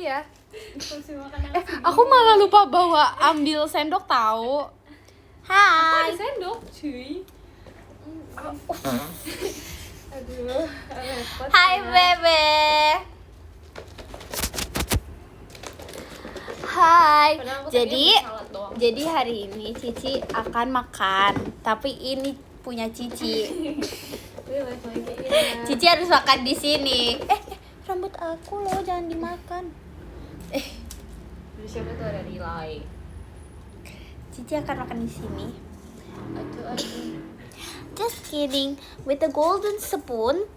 ya. Porsi makan yang Aku malah lupa bawa ambil sendok tahu. ada Hai. sendok, cuy. Aduh, repot. Hai ya. Bebe. Hai. Padahal aku Jadi tadinya beli salad doang. jadi hari ini Cici akan makan, tapi ini punya Cici. Wih, lagi ya. Cici harus makan di sini. Rambut aku loh, jangan dimakan. Dari siapa tuh, ada nilai. Cici akan makan di sini. Aduh. Just kidding. With a golden spoon.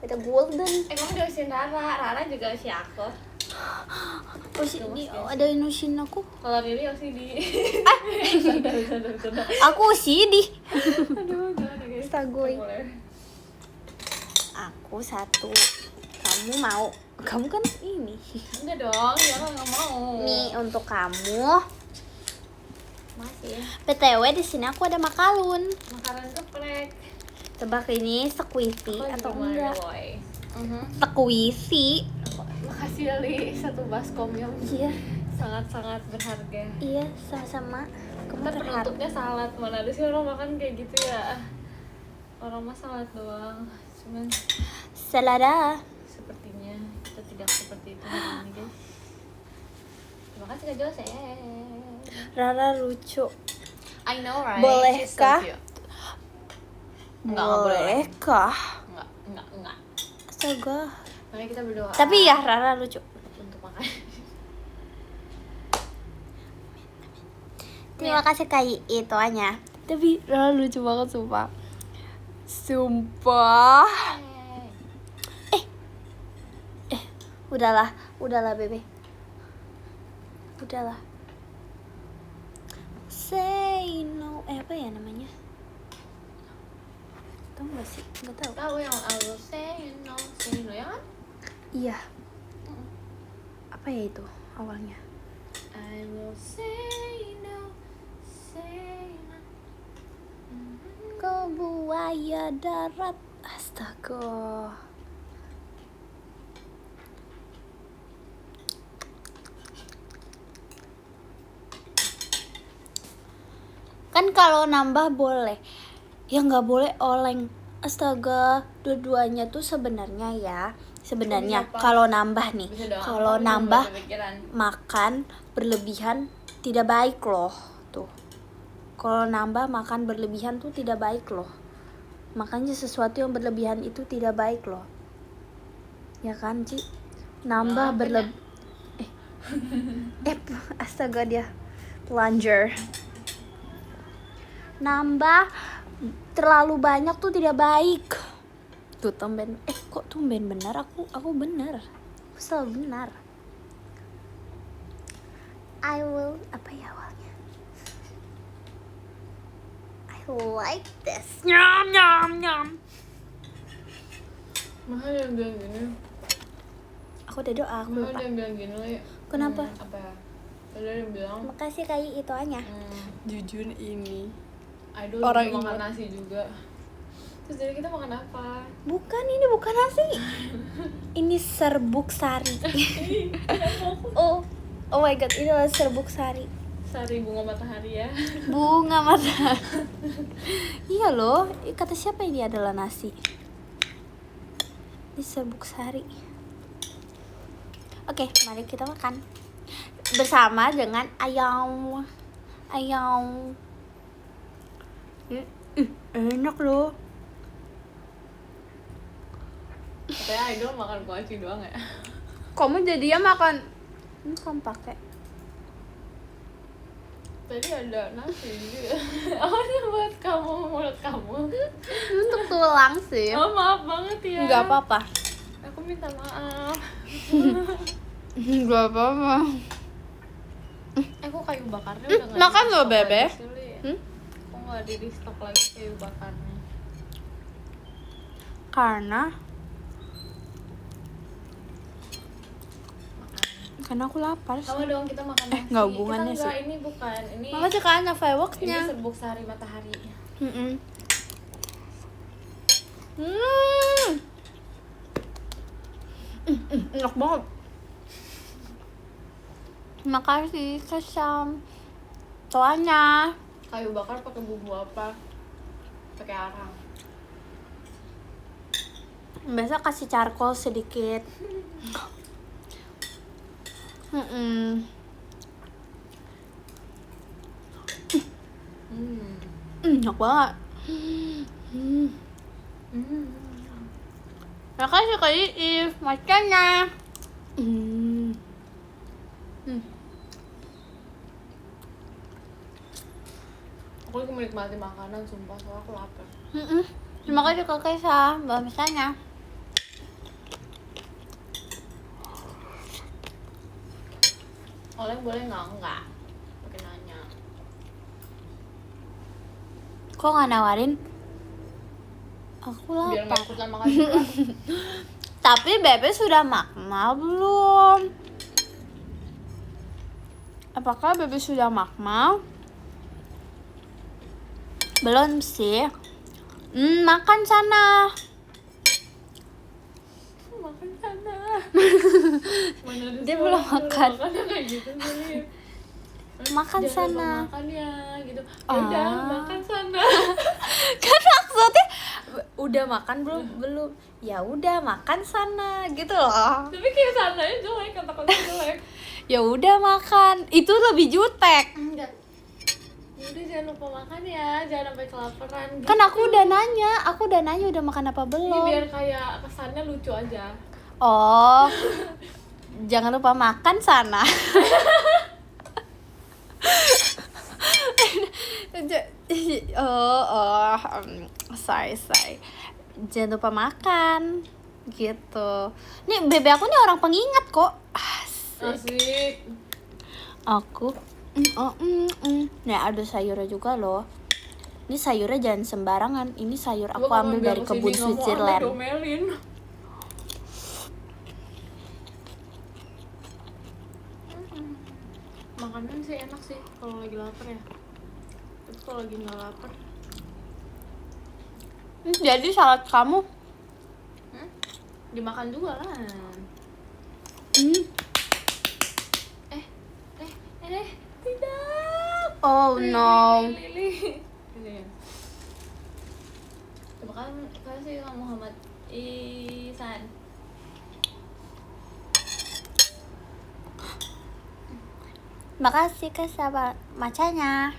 With a golden. Emang udah usin Rara juga usia aku. Oh, sini ada yang nusin aku. Kalau Riri OCD. Aku OCD. Aduh, gimana guys? Astagoy. Boleh. Aku satu. Kamu mau? Kamu kan ini. Enggak dong, ya kan nggak mau. Nih untuk kamu. Masih. PTW di sini aku ada makalun. Makanan geprek. Tebak ini squishy atau enggak? Boy. Squishy. Makasih ya Li, satu baskom yang Iya, sangat-sangat berharga. iya sama-sama. Kamu Ntar berharga. penutupnya salad, mana ada sih orang makan kayak gitu ya. Orang mah salad doang, cuman Selada. sepertinya kita tidak seperti itu hari ini guys. Terima kasih Kak Jose. Rara lucu. I know right. Bolehkah? She's so cute. Nggak boleh. Bolehkah? Enggak. Astaga. Makanya kita berdoa. Tapi ya Rara lucu. Untuk makan. Terima kasih Kak ituannya. Tapi Rara lucu banget sumpah. Sumpah. Udahlah Bebe. Udahlah. Say no. Apa ya namanya? Tahu nggak sih? Nggak tahu. Tahu yang I will say no ya kan? Iya. Apa ya itu awalnya? I will say no. Kau buaya darat. Astaga. Kan kalau nambah boleh. Ya nggak boleh oleng. Astaga, dua-duanya tuh sebenarnya Bisa apa? kalau nambah nih, Bisa doang. kalau Aku nambah belum kepikiran. makan berlebihan tidak baik loh. Tuh. Kalau nambah makan berlebihan tuh tidak baik loh. Makanya sesuatu yang berlebihan itu tidak baik loh. Ya kan, Ci? Nambah Maafin berlebihan. Astaga dia plunger. Nambah terlalu banyak tuh tidak baik. Tuh tumben. Kok tumben benar? Aku benar. Aku selalu benar. I will apa ya awalnya? I like this. Nyam. Mahal yang bilang gini. Aku udah doa, aku Mahal lupa. yang bilang gini Li. Kenapa? Apa ya? Ada yang bilang Makasih kayak ituannya. jujur ini idol Orang juga makan imut. nasi juga. Terus dari kita makan apa? Bukan, ini bukan nasi. Ini serbuk sari. oh my god, ini adalah serbuk sari. Sari bunga matahari ya. Bunga matahari. Iya loh, kata siapa ini adalah nasi? Ini serbuk sari. Oke, mari kita makan bersama dengan ayam. Enak loh. Katanya idol makan kuaci doang ya. Kamu jadinya makan. Ini kamu pakai. Tadi ada nasi juga. Oh, ini buat kamu, mulut kamu. Untuk tulang sih. Oh, maaf banget ya. Enggak apa-apa. Aku minta maaf. Enggak apa-apa. Aku kayu bakarnya udah nggak makan di loh, stok Bebe. lagi sih, Li. Aku nggak di stok lagi kayu bakarnya. Karena aku lapar sih. Sama dong kita makan nasi. nggak hubungannya kita sih. Ini bukan. Ini Makanya kan ini fireworksnya. serbuk sari matahari. Enak banget. Terima kasih Kesam. Soalnya Kayu bakar pakai bumbu apa? Pakai arang. biasa kasih charcoal sedikit. Enak banget. Makasih Kak Iif, makannya. Aku lagi menikmati makanan, sumpah, soalnya aku lapar. Terima kasih Kak Kesa, misalnya. Oleh boleh nggak? Pakai nanya. Kok nggak nawarin? Aku Biar nggak lapar. ikutan makan juga. Tapi Bebe sudah makmal belum? Apakah Bebe sudah makmal? Belum sih. Makan sana. Makan sana. Mana ada Dia suara belum suruh makan. Makannya kayak gitu sih. Makan Jangan lupa sana. makan ya, gitu. Yaudah, makan sana. Kan maksudnya udah makan belum? Ya udah makan sana gitu loh. Tapi kayak sananya jelek, kata-kata jelek. Ya udah makan. Itu lebih jutek. Enggak. Yaudah jangan lupa makan ya, jangan sampai kelaparan. Gitu. Kan aku udah nanya udah makan apa Ini belum. biar kayak kesannya lucu aja. Oh. Jangan lupa makan sana. Sorry. Jangan lupa makan gitu. Nih Bebe aku nih orang pengingat kok. Asik. Aku Nih ada sayurnya juga loh. Ini sayurnya jangan sembarangan. Ini sayur aku Gua ambil kalau dari biar kebun kesini nggak mau Switzerland. domelin. Makanan sih enak sih kalau lagi lapar ya. Tapi kalau lagi nggak lapar, Jadi salad kamu dimakan juga kan. Tidak. Oh no. Lili. Coba kan kasih sama Muhammad Ihsan. Makasih ke sahabat macanya.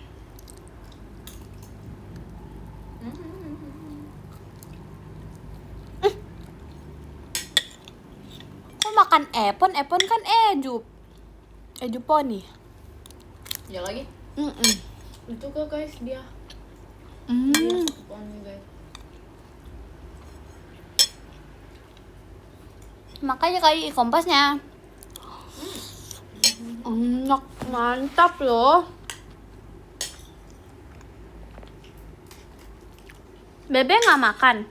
Kok makan epon? Epon kan ejup poni. Ya lagi. Itu kok guys dia. Dia poni guys. Makanya kayak kompasnya. Enak, mantap loh. Bebe nggak makan.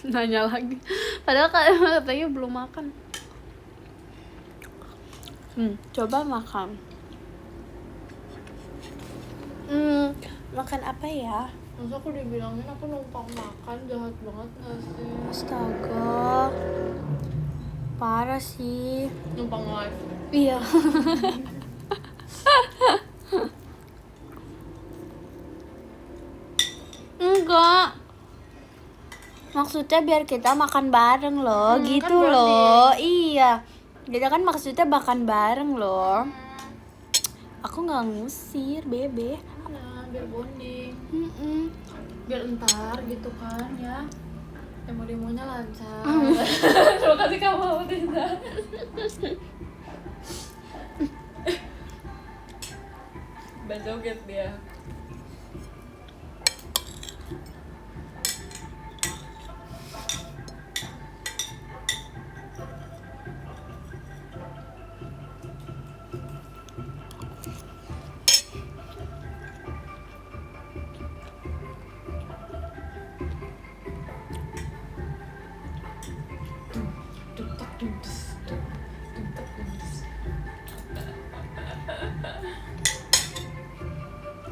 Nanya lagi. Padahal katanya belum makan. Coba makan. Makan apa ya? Masa aku dibilangin aku numpang makan, jahat banget gak sih? Astaga. Parah sih. Numpang live. Iya. Enggak. Maksudnya biar kita makan bareng loh, gitu kan loh. Iya. Kita kan maksudnya makan bareng loh. Aku nggak ngusir, Bebe. Nah, biar bonding. Biar entar gitu kan ya. Emo-demonya lancar. Terima kasih kamu Tinta. Bajoget dia.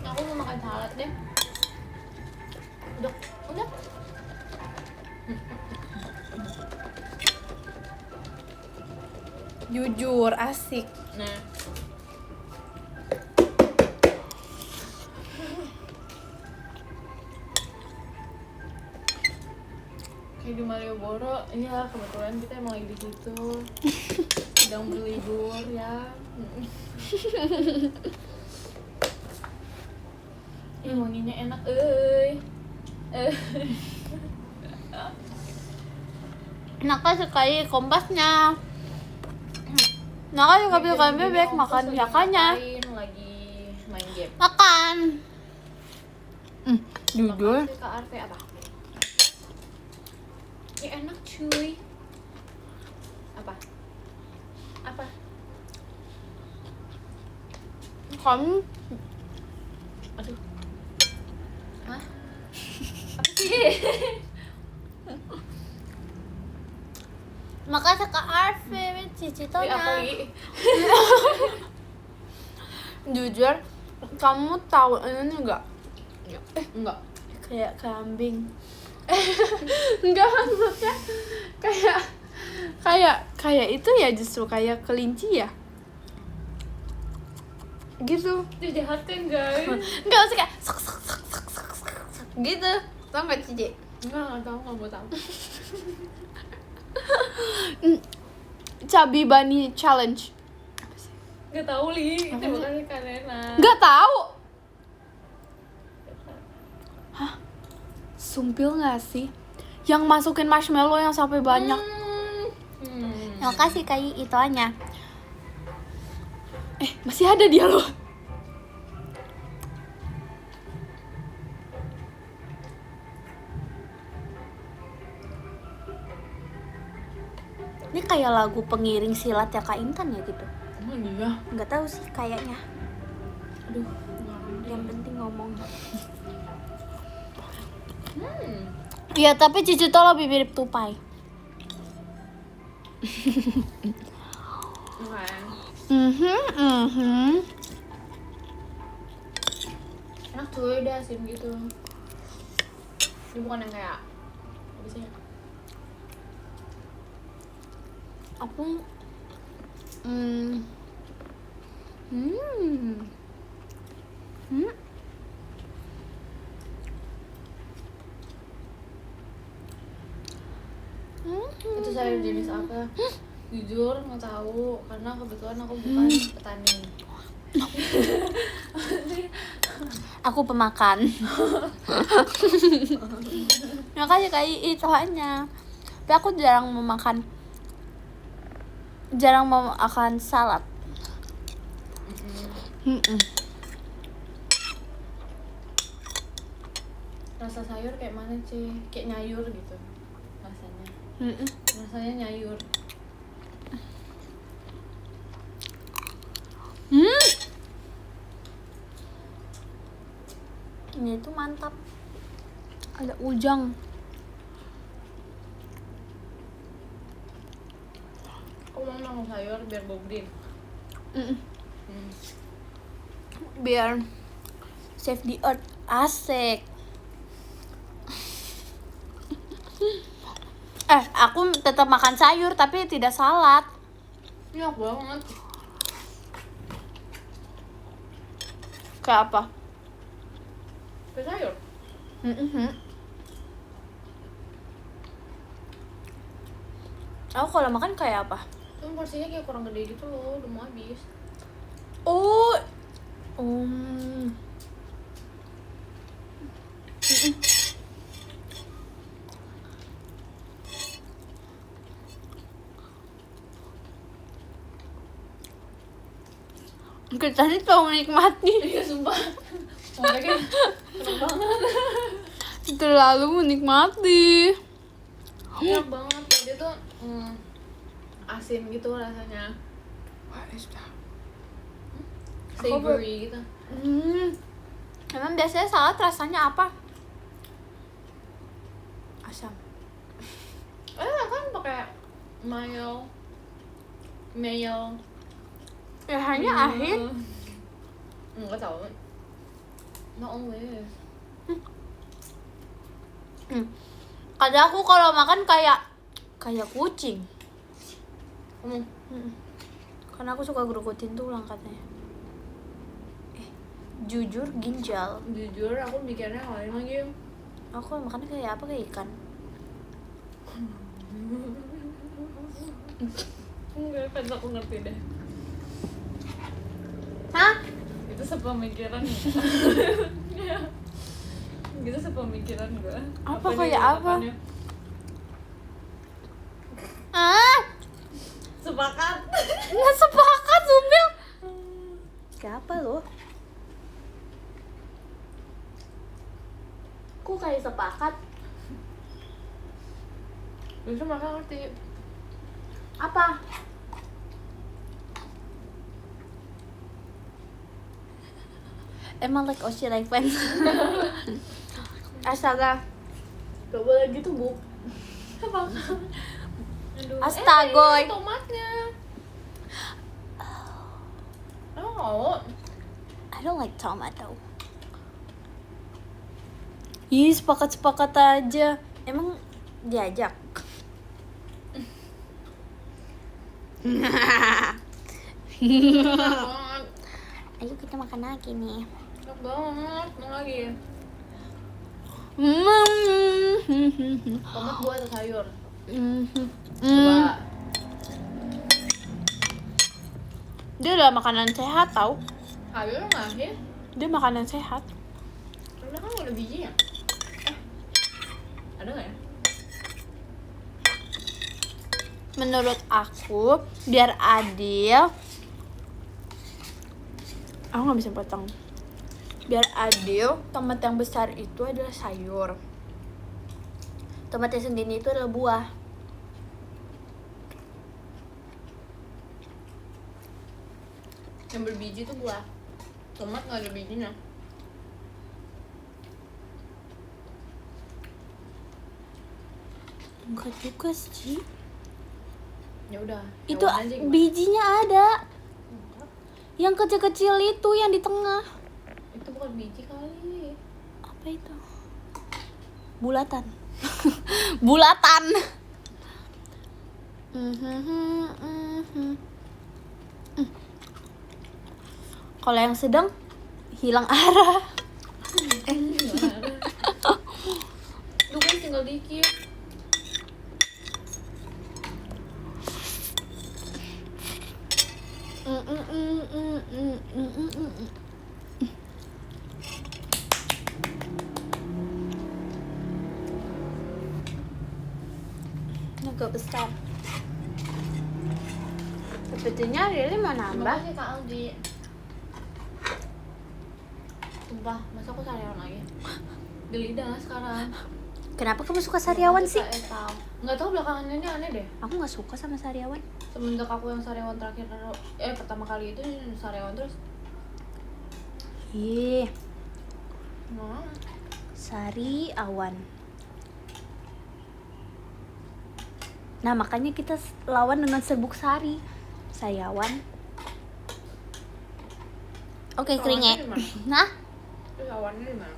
Aku Jujur, asik. Nah, kayak di Malioboro, iya kebetulan kita emang lagi di situ, sedang berlibur ya. Wanginya enak, Naka sekali kompasnya. Naka juga bisa bebek makan yakannya. Lagi main game. Makan. Jujur. Makasih Kak Arfe apa? Ya enak cuy. Apa? Apa? Kamu Aduh. Hah? Apa sih? makasih Kak Arfi, Cici Apa Tonya. lagi? Jujur, kamu tahu ini enggak? Enggak. Kayak kambing. Enggak, maksudnya Kayak itu ya, justru kayak kelinci ya. Gitu. dijahatin guys. Enggak usah kayak sok sok sok sok sok sok gitu. Tahu enggak Cici? Enggak tahu, nggak mau tahu. Cabi Bunny Challenge. Nggak tahu Li, itu bukan Karena. Enggak tahu. Hah? Sumpil enggak sih? Yang masukin marshmallow yang sampai banyak. Yang kasih kayak ituannya. Masih ada dia loh. Ini kayak lagu pengiring silat ya Kak Intan ya gitu. Emang iya? Nggak tahu sih kayaknya. Aduh, Yang penting ngomong. Hmm. Iya, tapi Cici tuh lebih mirip tupai. Bukan. Enak cuy, udah asin gitu. Ini bukan yang kayak apa sih? Aku Itu sayur jenis apa? Jujur nggak tahu, karena kebetulan aku bukan petani. Aku pemakan. Makanya kayak itu hanya. Tapi aku jarang memakan salad. Rasa sayur kayak mana sih? Kayak nyayur gitu rasanya. Rasanya nyayur. Ini tuh mantap. Ada ujang. Aku mau makan sayur biar bau green. Biar save the earth. Asik. Aku tetap makan sayur tapi tidak salad. Enak banget. Kayak apa? Kayak sayur. Aku kalau makan kayak apa? Cuma porsinya kayak kurang gede gitu loh, udah mau habis. Oh. Kita sih tahu menikmati. Iya sumpah. Makanya enak banget. Terlalu menikmati. Enak banget, dia tuh asin gitu rasanya. Savory gitu. Emang biasanya salad rasanya apa? Asam. Kan pakai mayo. Ya hanya asin. Enggak tahu. Not always. Kadang aku kalau makan kayak kucing. Karena aku suka gerogotin tulang katanya. Jujur ginjal. Jujur aku mikirnya yang lain lagi. Aku makannya kayak apa, kayak ikan. Enggak, kan aku ngerti deh. Hah? Itu sepemikiran gitu, sepemikiran gue. Apa kayak apa? Sepakat. Nggak sepakat, Zumbil. Kayak apa lo? Kok kayak sepakat? Justru mereka ngerti. Apa? Emang like Oshi like fans. Astaga. Gak boleh gitu, Bu. Apa? Astagoy. Tomatnya. Oh. I don't like tomato. Ih, sepakat-sepakat aja. Emang diajak? Enak banget. Ayo kita makan lagi nih. Enak banget. Mau lagi. Tomat buah atau sayur? Coba. Dia udah makanan sehat tau. Sayur nggak sih? Dia makanan sehat. Karena kan ada bijinya. Ada nggak ya? Menurut aku, biar adil, aku nggak bisa potong. Biar adil, tomat yang besar itu adalah sayur. Tomat yang sendiri itu adalah buah. Yang berbiji itu buah. Tomat nggak ada bijinya. Enggak juga sih. Ya udah. Itu hewan aja gimana? bijinya ada. Yang kecil-kecil itu yang di tengah. Itu bukan biji kali. Apa itu? Bulatan. Bulatan. Kalau yang sedang hilang arah. Lu kan tinggal dikit. Agak besar. Sepertinya Lili mau Terima nambah. kasih Kak Aldi. Sumpah, masa aku sariawan lagi? Di lidah sekarang. Kenapa kamu suka sariawan sih? Nggak tahu belakangan ini aneh deh. Aku nggak suka sama sariawan. Semenjak aku yang sariawan terakhir, pertama kali itu sariawan terus. Ih, Nah, sariawan. Nah, makanya kita lawan dengan serbuk sari. Sariawan. Oke, Lawannya keringet. di mana? Nah, terus awannya di mana?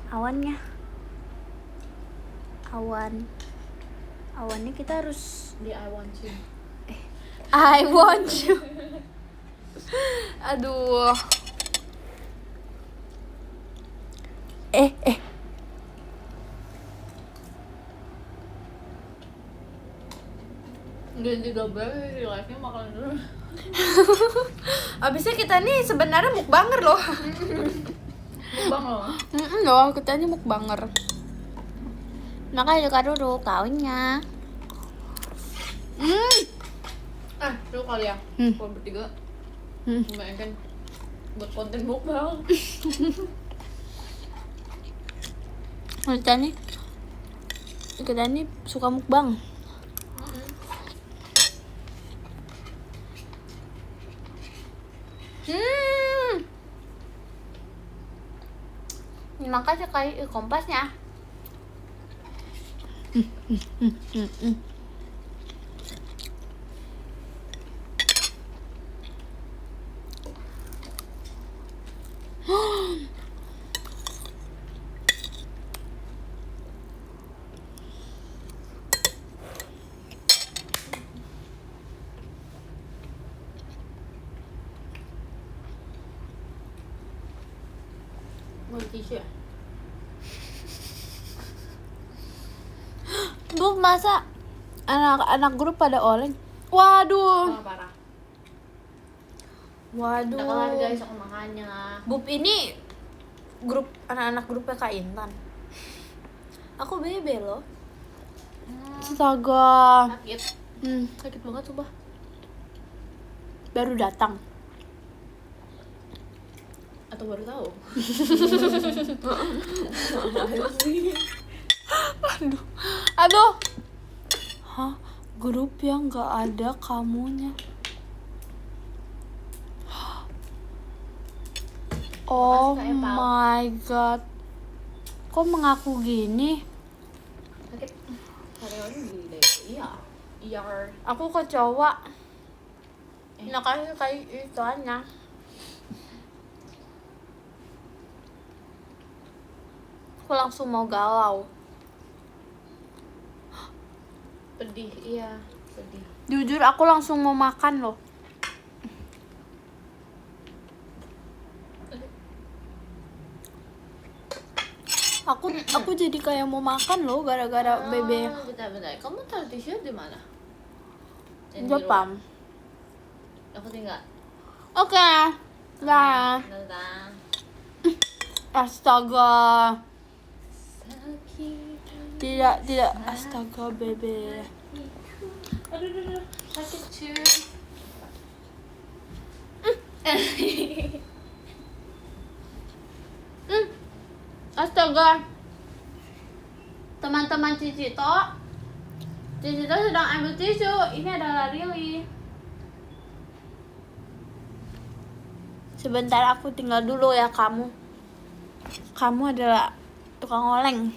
awannya. Awannya kita harus Di I want you. I want you. Aduh. Udah 13 di live-nya makan dulu. Abisnya kita nih sebenarnya mukbanger loh. Bang loh. Loh, kita ini mukbanger. Makanya juga dulu kawinnya. Lu kali ya. Kalau bertiga. Bayangkan buat konten mukbang. Kita nih suka mukbang. Makanya kayak kompasnya. tisu ya? Bu, masa anak-anak grup pada oleng? Waduh. Oh, parah. Waduh. Udah kelar guys, aku makannya. Bub ini grup anak-anak grupnya Kak Intan. Aku bebe loh. Astaga. Sakit. Sakit banget coba. Baru datang. Atau baru tahu? Aduh. Hah? Grup yang gak ada kamunya. Oh Makasih, Kak Epal. my god. Kok mengaku gini? Sakit. Karyawan gede. Iya. Iya. Aku kecewa. Nah kayak itu aja. Aku langsung mau galau. Pedih, iya. Pedih. Jujur aku langsung mau makan loh. Aku jadi kayak mau makan loh gara-gara bebe. Bentar. Kamu taruh tisu di mana? Yang di Jepang. ruang. Aku tinggal. Oke. Dah. Tentang. Astaga. Sakit. Tidak. Astaga bebe. Aduh. Sakit cuy. Astaga. Teman-teman Cicito sedang ambil tisu. Ini adalah Rili. Sebentar aku tinggal dulu ya kamu. Kamu adalah tukang oleng.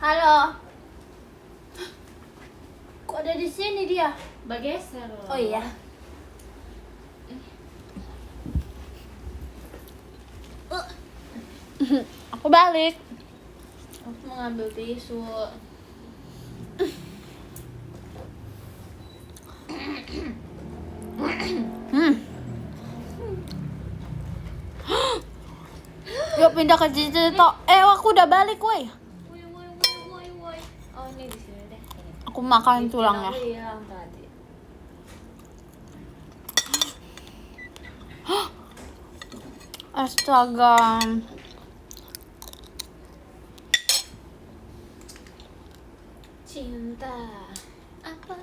Halo. Kok ada di sini dia? Bergeser loh. Oh iya. Aku balik. Aku mau ngambil tisu. Yuk pindah ke Cicito. Aku udah balik woi. Woi. Oh, ini di sini deh. Aku makan tulangnya. Aku hilang tadi. Astaga. Cinta apa?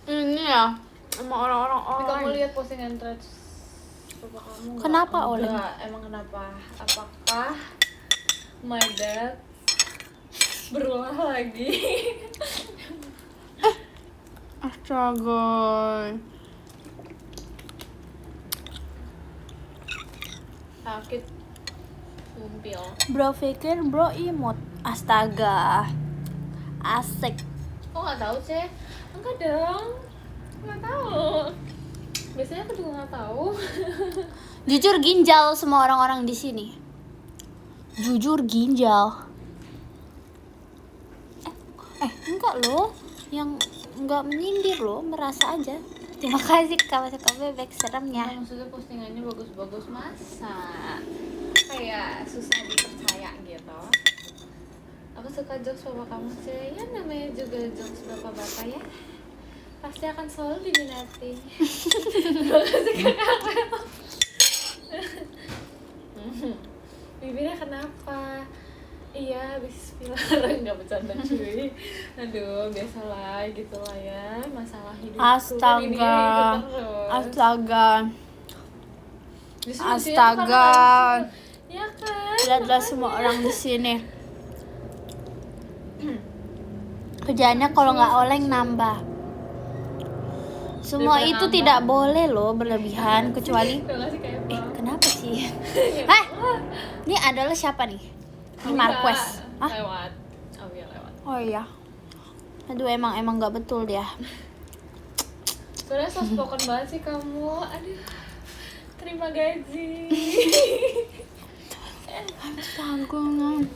Ini ya sama orang-orang Tapi kamu oleng. lihat postingan threads papa kamu nggak? Kenapa oleng? Enggak, emang kenapa? Apakah my dad berulah lagi? Astaga. Sakit umpil. Bro pikir bro imut. Astaga. Asik. Kok nggak tahu sih? Enggak dong, nggak tahu. Biasanya aku juga nggak tahu. Jujur ginjal semua orang-orang di sini. Jujur ginjal. Enggak loh. Yang enggak menyindir loh, merasa aja. Terima kasih kalau suka bebek seremnya. Nah, maksudnya postingannya bagus-bagus masa kayak susah dipercaya gitu. Aku suka jokes papa kamu sih, ya namanya juga jokes bapak-bapak ya, pasti akan selalu diminati. Terima kasih kakak. Bibirnya kenapa? Iya, habis pilaran, nggak bercanda cuy. Aduh, biasalah gitu lah ya, masalah hidup. Astaga. Astaga. Justru Astaga. ya kan? Lihatlah semua orang di sini. Kerjaannya kalau nggak oleng nambah. Semua Daripada itu nambah. tidak boleh loh berlebihan kecuali Terima kasih kayak kenapa sih? Hah? Ini adalah siapa nih? Ini Marquez. Hah? Lewat. Oh iya lewat. Oh iya. Aduh emang nggak betul dia. Sebenarnya soft spoken banget sih kamu. Aduh. Terima gaji. Tanggung.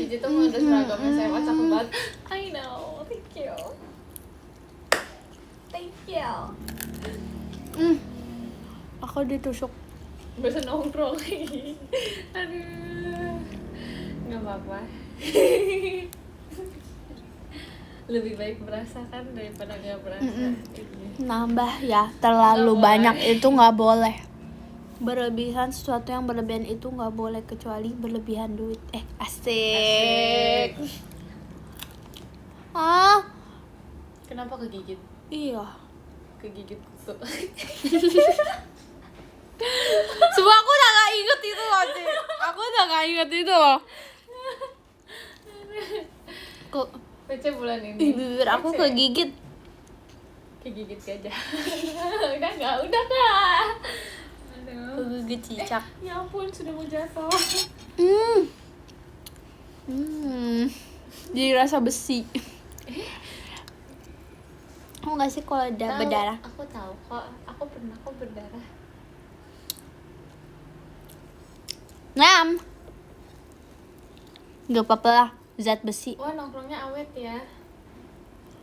Cici tuh mau ada seragam SMA cakep banget. I know, thank you. Thank you. Aku ditusuk. Bisa nongkrong. Aduh. Nggak apa-apa. Lebih baik merasakan daripada nggak merasa. Nambah ya, terlalu Nggak banyak boleh. itu nggak boleh. Berlebihan, sesuatu yang berlebihan itu nggak boleh, kecuali berlebihan duit. Asik. Kenapa kegigit? Iya. Kegigit kutu. Semua aku udah gak inget itu loh, Ci. Aku udah gak inget itu loh. Kok PC bulan ini. bibir aku PC. kegigit. Kegigit gajah. Udah nggak, udah kak. Aduh. Kegigit cicak. Ya ampun, sudah mau jatuh. Jadi rasa besi. Kamu gak sih kalau ada Tahu, berdarah? aku tahu kok. Aku pernah kok berdarah. Ngam. Gak apa-apa lah, zat besi. Wah, nongkrongnya awet ya.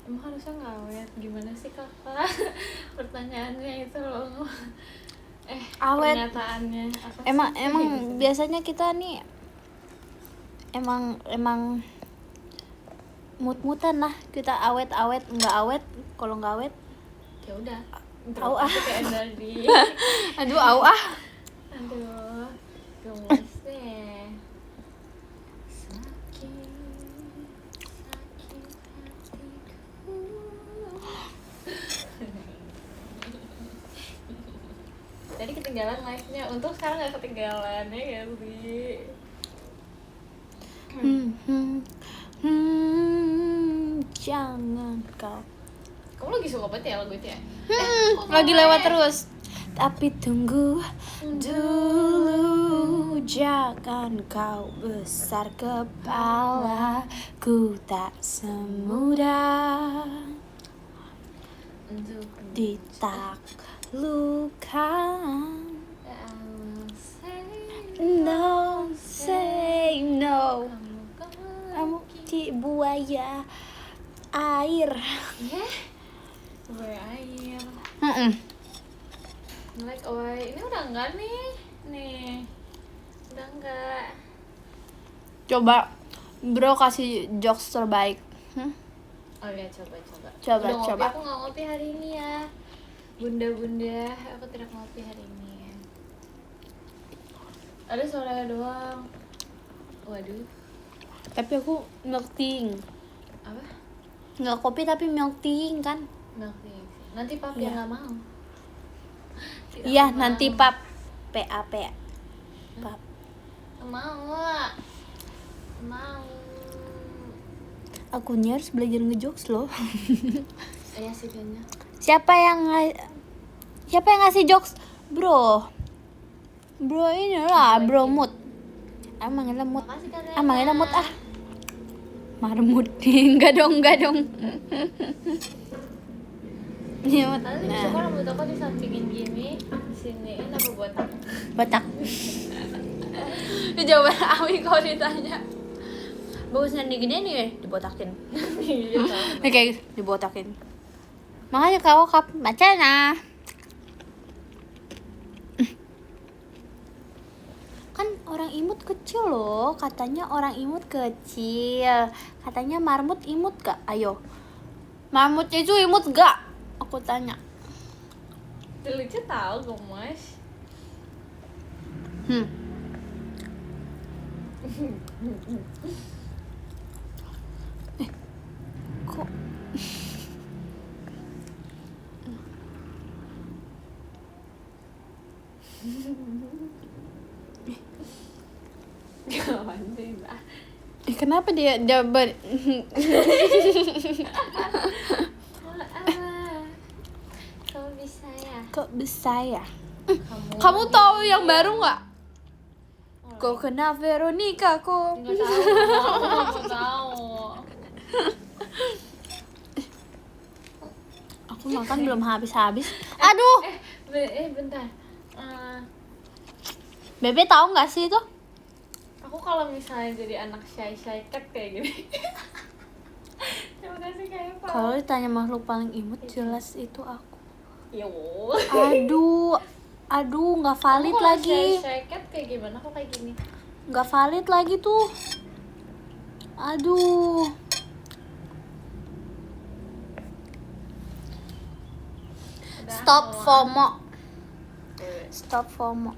Emang harusnya nggak awet? Gimana sih kakak? Pertanyaannya itu loh. Awet. Pernyataannya apa sih? Emang biasanya kita nih emang mut-mutan lah, kita awet-awet, nggak awet. Kalau nggak awet, Ya udah. Au, ah. Itu kayak dari. aduh au ah. Aduh, gemes deh. Sakit hatiku. Tadi ketinggalan live-nya, untung sekarang nggak ketinggalan ya gak sih? Jangan kau. Kamu lagi suka banget ya lagu itu ya? Lagi lewat terus. Tapi tunggu dulu, jangan kau besar kepala, ku tak semudah Untuk ditaklukkan. I will say No, say no. kamu Kamu di buaya air. ya berair like oi. Ini udah enggak nih udah enggak. Coba bro kasih jokes terbaik. Oh ya, coba Coba, udah ngopi, coba. aku nggak ngopi hari ini ya bunda, aku tidak ngopi hari ini. Ada suara doang. Waduh, Tapi aku milk tea. apa? Nggak kopi tapi milk tea kan? Nanti papi Iya. nggak mau. Tidak Iya, mau. nanti pap. PAP. Pap. Mau. Aku nih harus belajar ngejokes loh. Iya sih kayaknya. Siapa yang ngasih jokes? Bro inilah bro mood. Emang lemut. Makasih Kak Rena. Emang lemut ah. Marmut. enggak dong. Nyemut. Tadi suka rambut aku disampingin gini, siniin apa botak? Batak. Jawaban Ami kalau ditanya. Bagusnya gini nih dibotakin. Iya. Oke, dibotakin. Makanya kau kap macana. Kan orang imut kecil loh, katanya orang imut kecil. Katanya marmut imut gak? Ayo. Marmut itu imut gak? Aku tanya. Lucu tau gemes. Kok Kawan sih Mbak. kenapa dia Kau bisa ya? kok bisa ya? Kamu tahu yang baru nggak? Kok kena Veronica kok? Nggak tahu, aku nggak tahu. Aku makan belum habis. Aduh, Bentar. Bebe tahu nggak sih itu? Aku kalau misalnya jadi anak shy cat kayak gini. Terima kasih Kak Eva. Kalau ditanya makhluk paling imut, jelas itu aku. Yo. Aduh, nggak valid Aku kalau lagi. shy cat kayak gimana? Aku kayak gini. Nggak valid lagi tuh. Aduh. Udah, Stop mau FOMO. Tuh. Stop FOMO.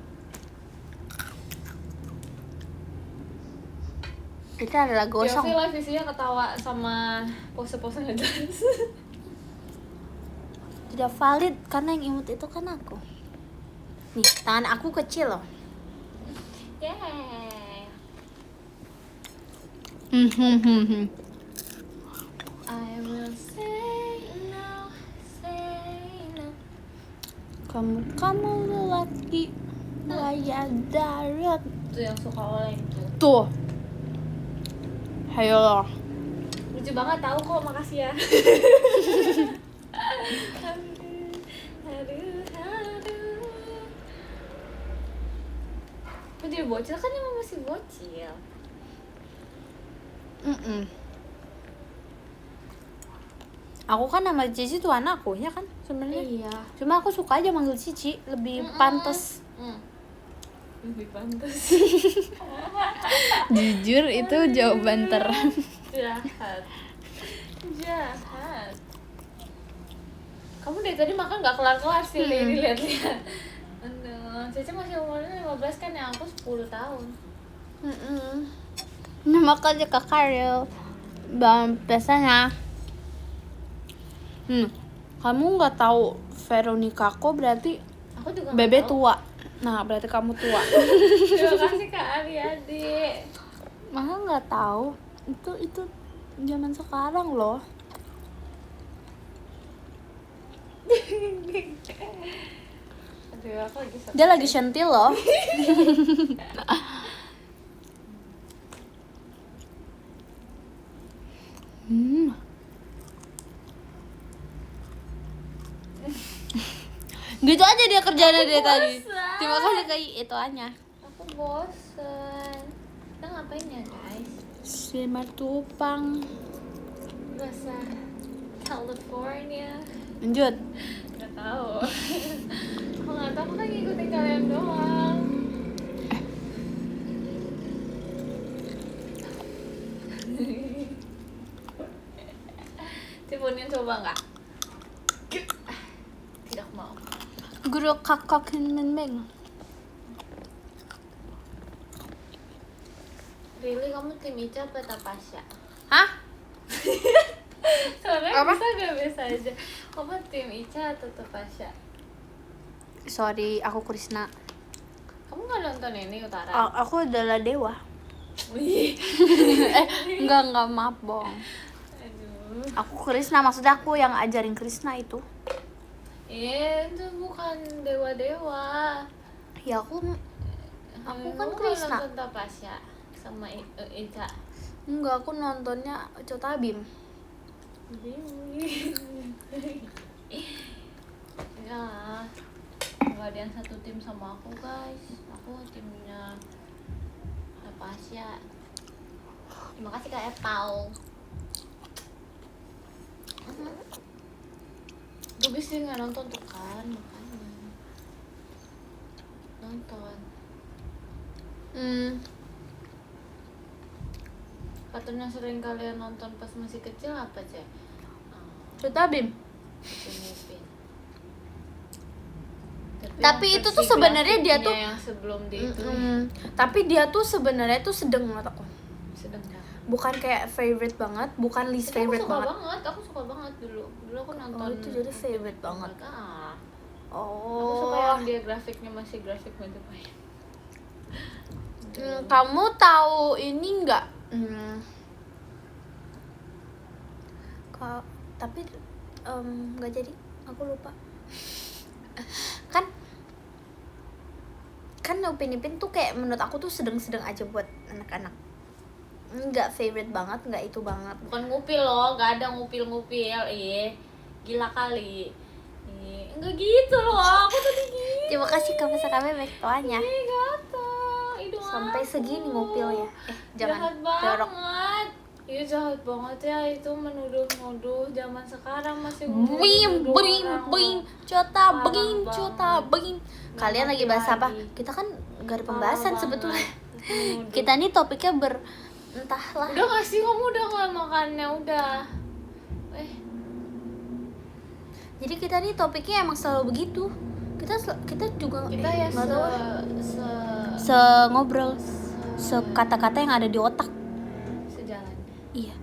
Kita adalah gosong. Yofi live isinya ketawa sama pose-pose ngedance. Tidak valid karena yang imut itu kan aku. Nih, tangan aku kecil loh. Yeah. I will say no, say no. Kamu lelaki buaya darat. Itu yang suka oleng tuh. Tuh. Hayo loh. Lucu banget tahu kok, makasih ya. Aduh. Kok jadi bocil kan emang masih bocil. Aku kan nama Cici tuh anakku ya kan sebenarnya. Iya. Cuma aku suka aja manggil Cici, lebih pantas. Lebih pantas. Jujur itu jawaban Jahat. Kamu dari tadi makan gak kelar-kelar sih, lihat-lihat. Aduh, Cici masih umurnya 15 kan, yang aku 10 tahun. Nah, makanya kakak real. Biasanya kamu nggak tahu Veronica kok berarti Aku juga Bebe nggak tahu. tua. Nah, berarti kamu tua. Terima kasih Kak Ariadi. Maka nggak tahu. Itu zaman sekarang loh. Aduh, aku lagi Dia lagi sentil loh. Gitu aja dia kerjanya dia tadi. bosan. Terima kasih kayak itu aja. Aku bosen. Kita ngapain ya guys? Simatupang. Rasa California. Lanjut. Gak tahu. Aku nggak tahu, aku kan ngikutin kalian doang. Tipunin coba nggak? Tidak mau. Guru kakak menmeng. Really, kamu tim Ica apa Tapasya? Hah? Soalnya Apa? bisa gak biasa aja. Kamu tim Ica atau Tapasya? Sorry, aku Krisna. Kamu nggak nonton ini Utara? Aku adalah dewa. Wih. Enggak maaf bohong. Aduh. Aku Krisna, maksudnya aku yang ajarin Krisna itu. Itu bukan dewa-dewa. Ya aku kan Kamu Krisna. nonton Tapasya sama Ica. Enggak, aku nontonnya Cotabim. Ya, nggak ada yang satu tim sama aku guys. Aku timnya Tapasya. Terima kasih Kak Epal. Gue bisa nggak nonton tuh kan, makanya nonton. Kartun yang sering kalian nonton pas masih kecil apa Cek? Cotabim. Upin. Tapi yang itu tuh versi sebenarnya dia grafiknya tuh yang sebelum di itu tapi dia tuh sebenarnya tuh sedang menurut aku. sedang kan. Bukan kayak favorite banget, bukan least Tapi favorite banget. Aku suka banget dulu aku nonton. Oh, itu jadi favorite banget. Aku suka Oh. yang dia grafiknya masih grafik Majapahit. Kamu tahu ini enggak? Tapi nggak jadi, aku lupa. kan Upin Ipin tuh kayak menurut aku tuh sedang-sedang aja buat anak-anak. Nggak favorite banget, nggak itu banget. Bukan ngupil loh, nggak ada ngupil-ngupil. Gila kali. Enggak gitu loh, aku tadi gitu. Terima kasih kamu sekali baik tuanya. Gatal, hidung Sampai segini ngupilnya. Jahat jorok. banget. Iya jahat banget ya itu menuduh-nuduh zaman sekarang masih Bim, menuduh bim, orang. bim, cota, Parah bim, cota, banget. bim. Kalian lagi bahas apa? Lagi. Kita kan gak ada Parah pembahasan banget. sebetulnya. Menuduh. Kita nih topiknya entahlah. Udah gak sih kamu udah nggak makannya udah. Jadi kita nih topiknya emang selalu begitu. Kita juga Kita ya nggak tahu. Ngobrol, kata-kata yang ada di otak. Sejalannya. Iya.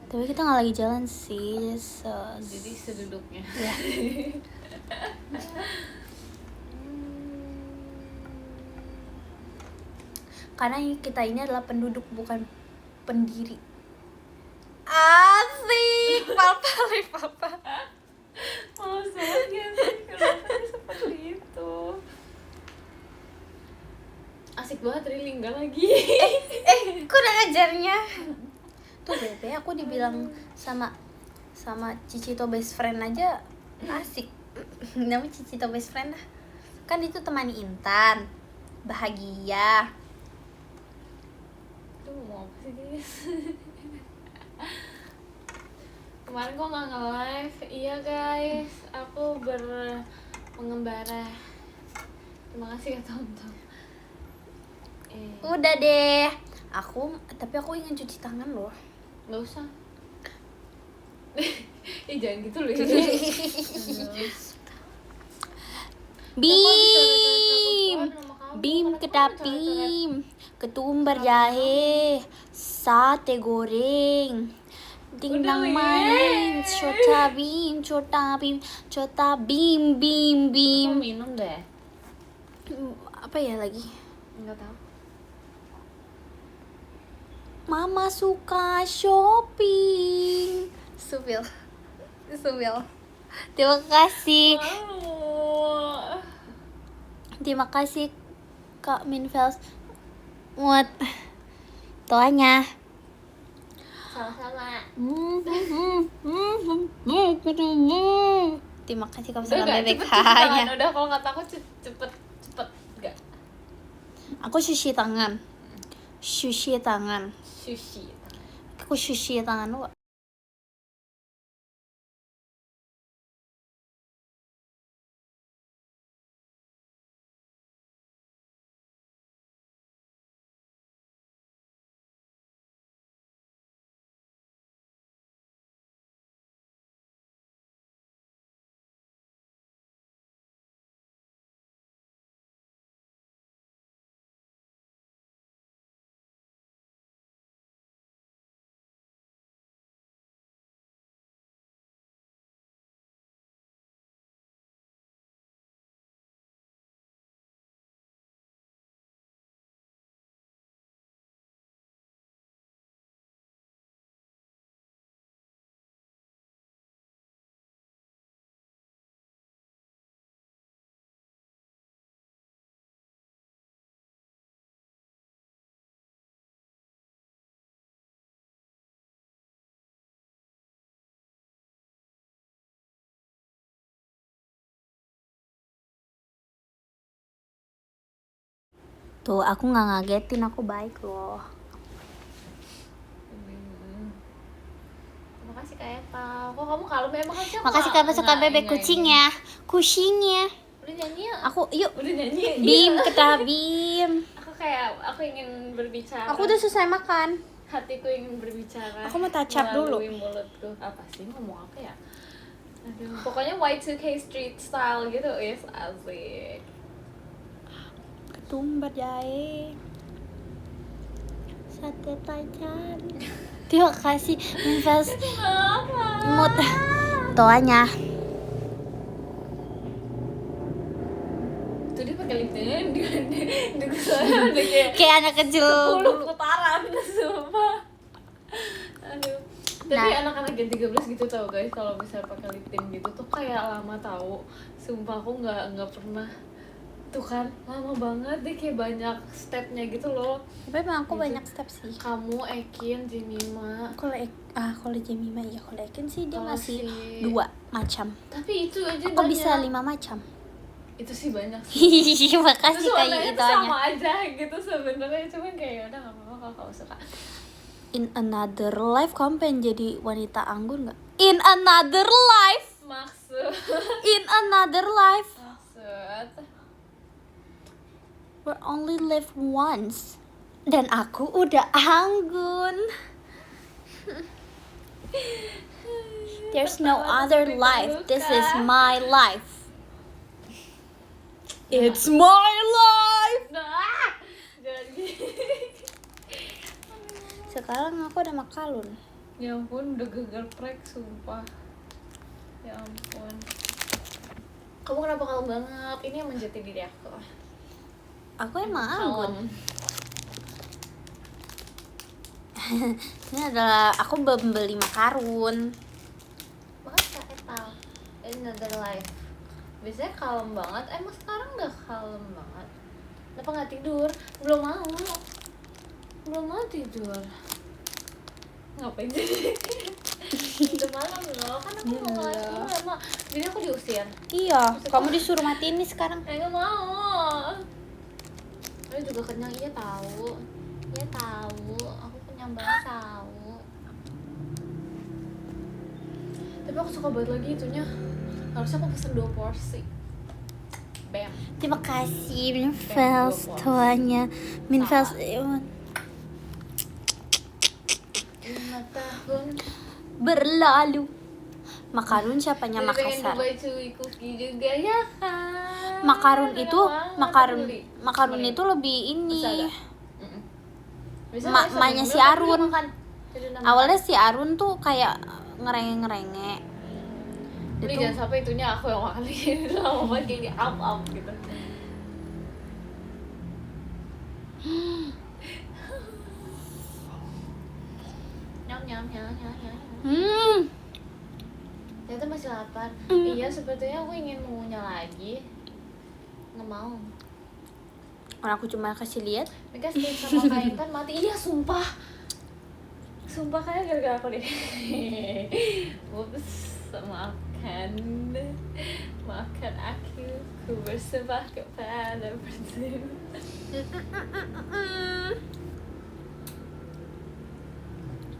Tapi kita nggak lagi jalan sih. Jadi seduduknya. Ya. Karena kita ini adalah penduduk bukan pendiri. Asik, papa. Maksudnya kenapa seperti itu? Asik banget Rilingga lagi. Kok udah ngajarnya? Tuh bebe, aku dibilang sama Cicito best friend aja asik. Namanya Cicito best friend lah. Kan itu temani Intan. Bahagia. Tuh mau apa sih guys? Kemarin kok nggak nge-live. Iya guys, aku mengembara. Terima kasih ya tonton. Udah deh. Tapi aku ingin cuci tangan loh. Nggak usah. Jangan gitu loh. Bim ketapim, ketumbar jahe, sate goreng, dingdang manis, cota bim, bim. Minum deh. Apa ya lagi? Nggak tahu. Mama suka shopping. Subil. Terima kasih Kak Minfels. Muat toanya. Sama-sama. Terima kasih kamu Udah salam nggak, bebek cepet cuci tangan. hanya. Udah kalau kata aku cepet nggak. Aku cuci tangan. Sushi. Aku cuci tangan lu. Tuh, aku nggak ngagetin, aku baik loh. Makasih Kak Eta. Kok kamu kalem ya? Makasih Kak suka bebek kucingnya. Udah nyanyi ya? Yuk. Udah nyanyi. Bim, kita Bim. Aku ingin berbicara. Aku udah selesai makan. Hatiku ingin berbicara. Aku mau touch up dulu. Melalui mulutku. Apa sih ngomong apa ya? Aduh. Pokoknya Y2K street style gitu, is asik. Ketumbar jahe, sate tajan. Terima kasih Minfels. Imut toanya. Tuh dia pakai lip tint di sana udah Kayak anak kecil 10 putaran sumpah. Aduh. Tapi anak-anak Gen 13 gitu tau guys, kalau misalnya pakai lip tint gitu tuh kayak lama tau. Sumpah aku nggak pernah. Tuh kan lama banget deh, kayak banyak stepnya gitu loh. Tapi emang aku gitu. banyak step sih. Kamu, Ekin, Jemima. Kalau Jemima ya, kalau Ekin sih dia Kalau masih si- 2 macam. Tapi itu aja Aku banyak. bisa 5 macam. Itu sih banyak sih. Makasih Terus warnanya kayak tuh itu sama aja gitu sebenarnya, cuman kayak udah nggak apa-apa kalau kamu suka. In another life kamu pengen jadi wanita anggun nggak? In another life. Maksud In another life. maksud We only live once. Dan aku udah anggun. There's no other life. This is my life. It's my life. Nah, jangan gitu. Sekarang aku ada makalun. Ya ampun, udah gagal prek sumpah. Ya ampun. Kamu kenapa kalem banget? Ini yang menjadi diri aku. Aku emang anggun. Kalem. Ini adalah aku membeli makarun. Masa etal another life. Biasanya kalem banget. Emang sekarang gak kalem banget? Kenapa gak tidur? Belum mau tidur. Ngapain jadi? Udah malam loh. Kan aku mau ngelakuin lama. Jadi aku diusir. Iya, kamu disuruh mati ini sekarang. Gak mau. Aku juga kenyang. Iya tahu. Aku kenyang banget tahu. Tapi aku suka banget lagi itunya. Harusnya aku pesen 2 porsi. Bam. Terima kasih Minfels tuanya. Minfels 5 tahun. berlalu. Makarun siapanya Jadi pengen Makassar. Dubai Chewy Cookie juga ya kan. Makarun Enak itu banget, beli. makarun itu lebih ini. Bisa ada? Bisa Ma- nggak? emaknya Sambil si makan, Arun. makan. Jadi udah Awalnya makan. si Arun tuh kayak ngerenge-ngerenge. Beli Itu jangan sampai itunya aku yang makan lagi. Lama banget kayak di up gitu. Nyam. Ternyata masih lapar. Iya, sepertinya aku ingin mengunyah lagi. Nggak mau. Orang aku cuma kasih lihat. Mereka skip sama Kak Intan mati. Iya, sumpah. Sumpah kayak gara-gara aku deh. Ups, maafkan aku. Ku bersembah kepada berterima.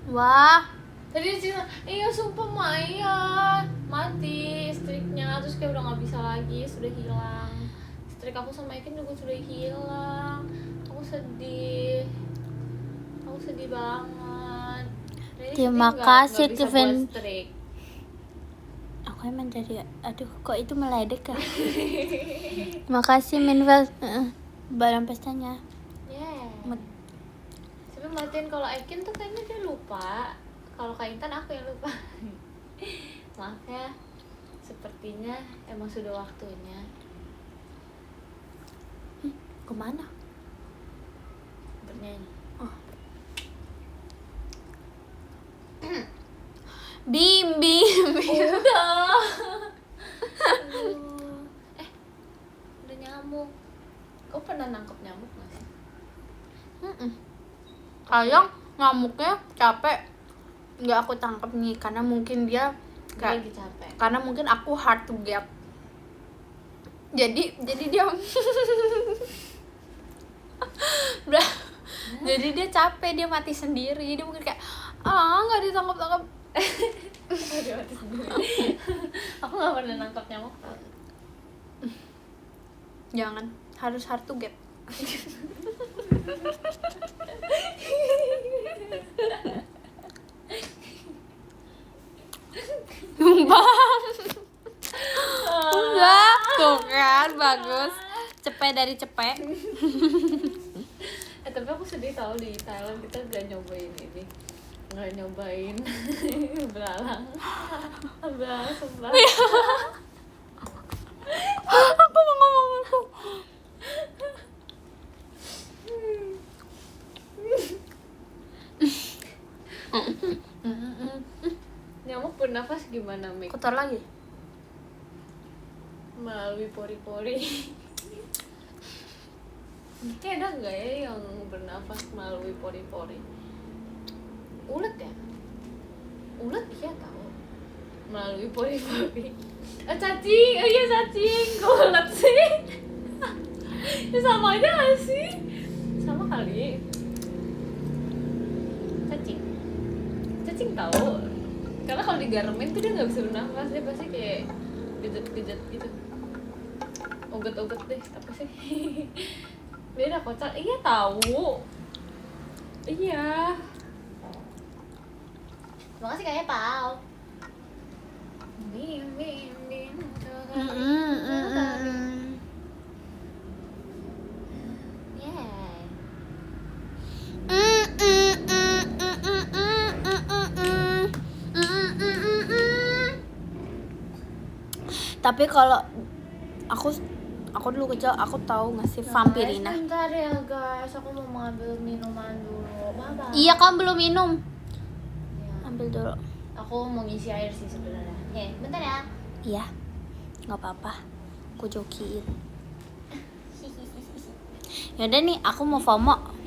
Wah, Tadi dia cerita, iya sumpah Maya mati listriknya, terus kayak udah nggak bisa lagi, sudah hilang. Listrik aku sama Ekin juga sudah hilang. Aku sedih banget. Jadi Terima sedih kasih, nggak bisa Kevin. buat listrik. aku emang jadi aduh kok itu meledek ya. Makasih Minfels. Barang pestanya. Yeah. Mut- Tapi matiin kalau Ekin tuh kayaknya dia lupa. Kalau Kak Intan aku yang lupa. Maaf ya. Sepertinya emang sudah waktunya. Kemana? Bernyanyi. Bim. Udah. Aduh. Udah nyamuk. Kau pernah nangkep nyamuk gak sih? Sayang ngamuknya capek. Nggak aku tangkap nih karena mungkin dia Dia lagi capek. karena mungkin aku hard to get. Jadi dia jadi dia capek, dia mati sendiri. Dia mungkin kayak nggak ditangkap. Aduh, mati sendiri. Aku gak pernah nangkep nyamuk. Jangan, harus hard to get. Bang. Enggak, tuh kan bagus. Cepet dari cepet. Tapi aku sedih tau di Thailand kita gak nyobain ini. Gak nyobain belalang. Belalang sebelah. Aku mau ngomong itu. Nyamuk bernafas gimana, Mik? Kotor lagi. Melalui pori-pori. Kayak ada nggak ya yang bernafas melalui pori-pori? Ulet ya? Ulet iya tahu. melalui pori-pori. Cacing, iya cacing, kok ulet sih? Ya sama aja gak sih? Sama kali. Cacing tahu. Karena kalau digaremin tuh dia nggak bisa bernafas, dia pasti kayak gejet-gejet gitu. Uget-uget deh, apa sih? Beda kocak. Iya tahu. Iya. Makasih kayaknya Pau. Bim bim bim. Tapi kalau aku dulu kecil aku tahu nggak sih Vampirina. Bentar ya guys, aku mau mengambil minuman dulu. Bye. Iya kan belum minum. Ya. Ambil dulu. Aku mau ngisi air sih sebenarnya. Bentar ya. Iya, nggak apa-apa. Aku jokiin. Yaudah nih, aku mau FOMO.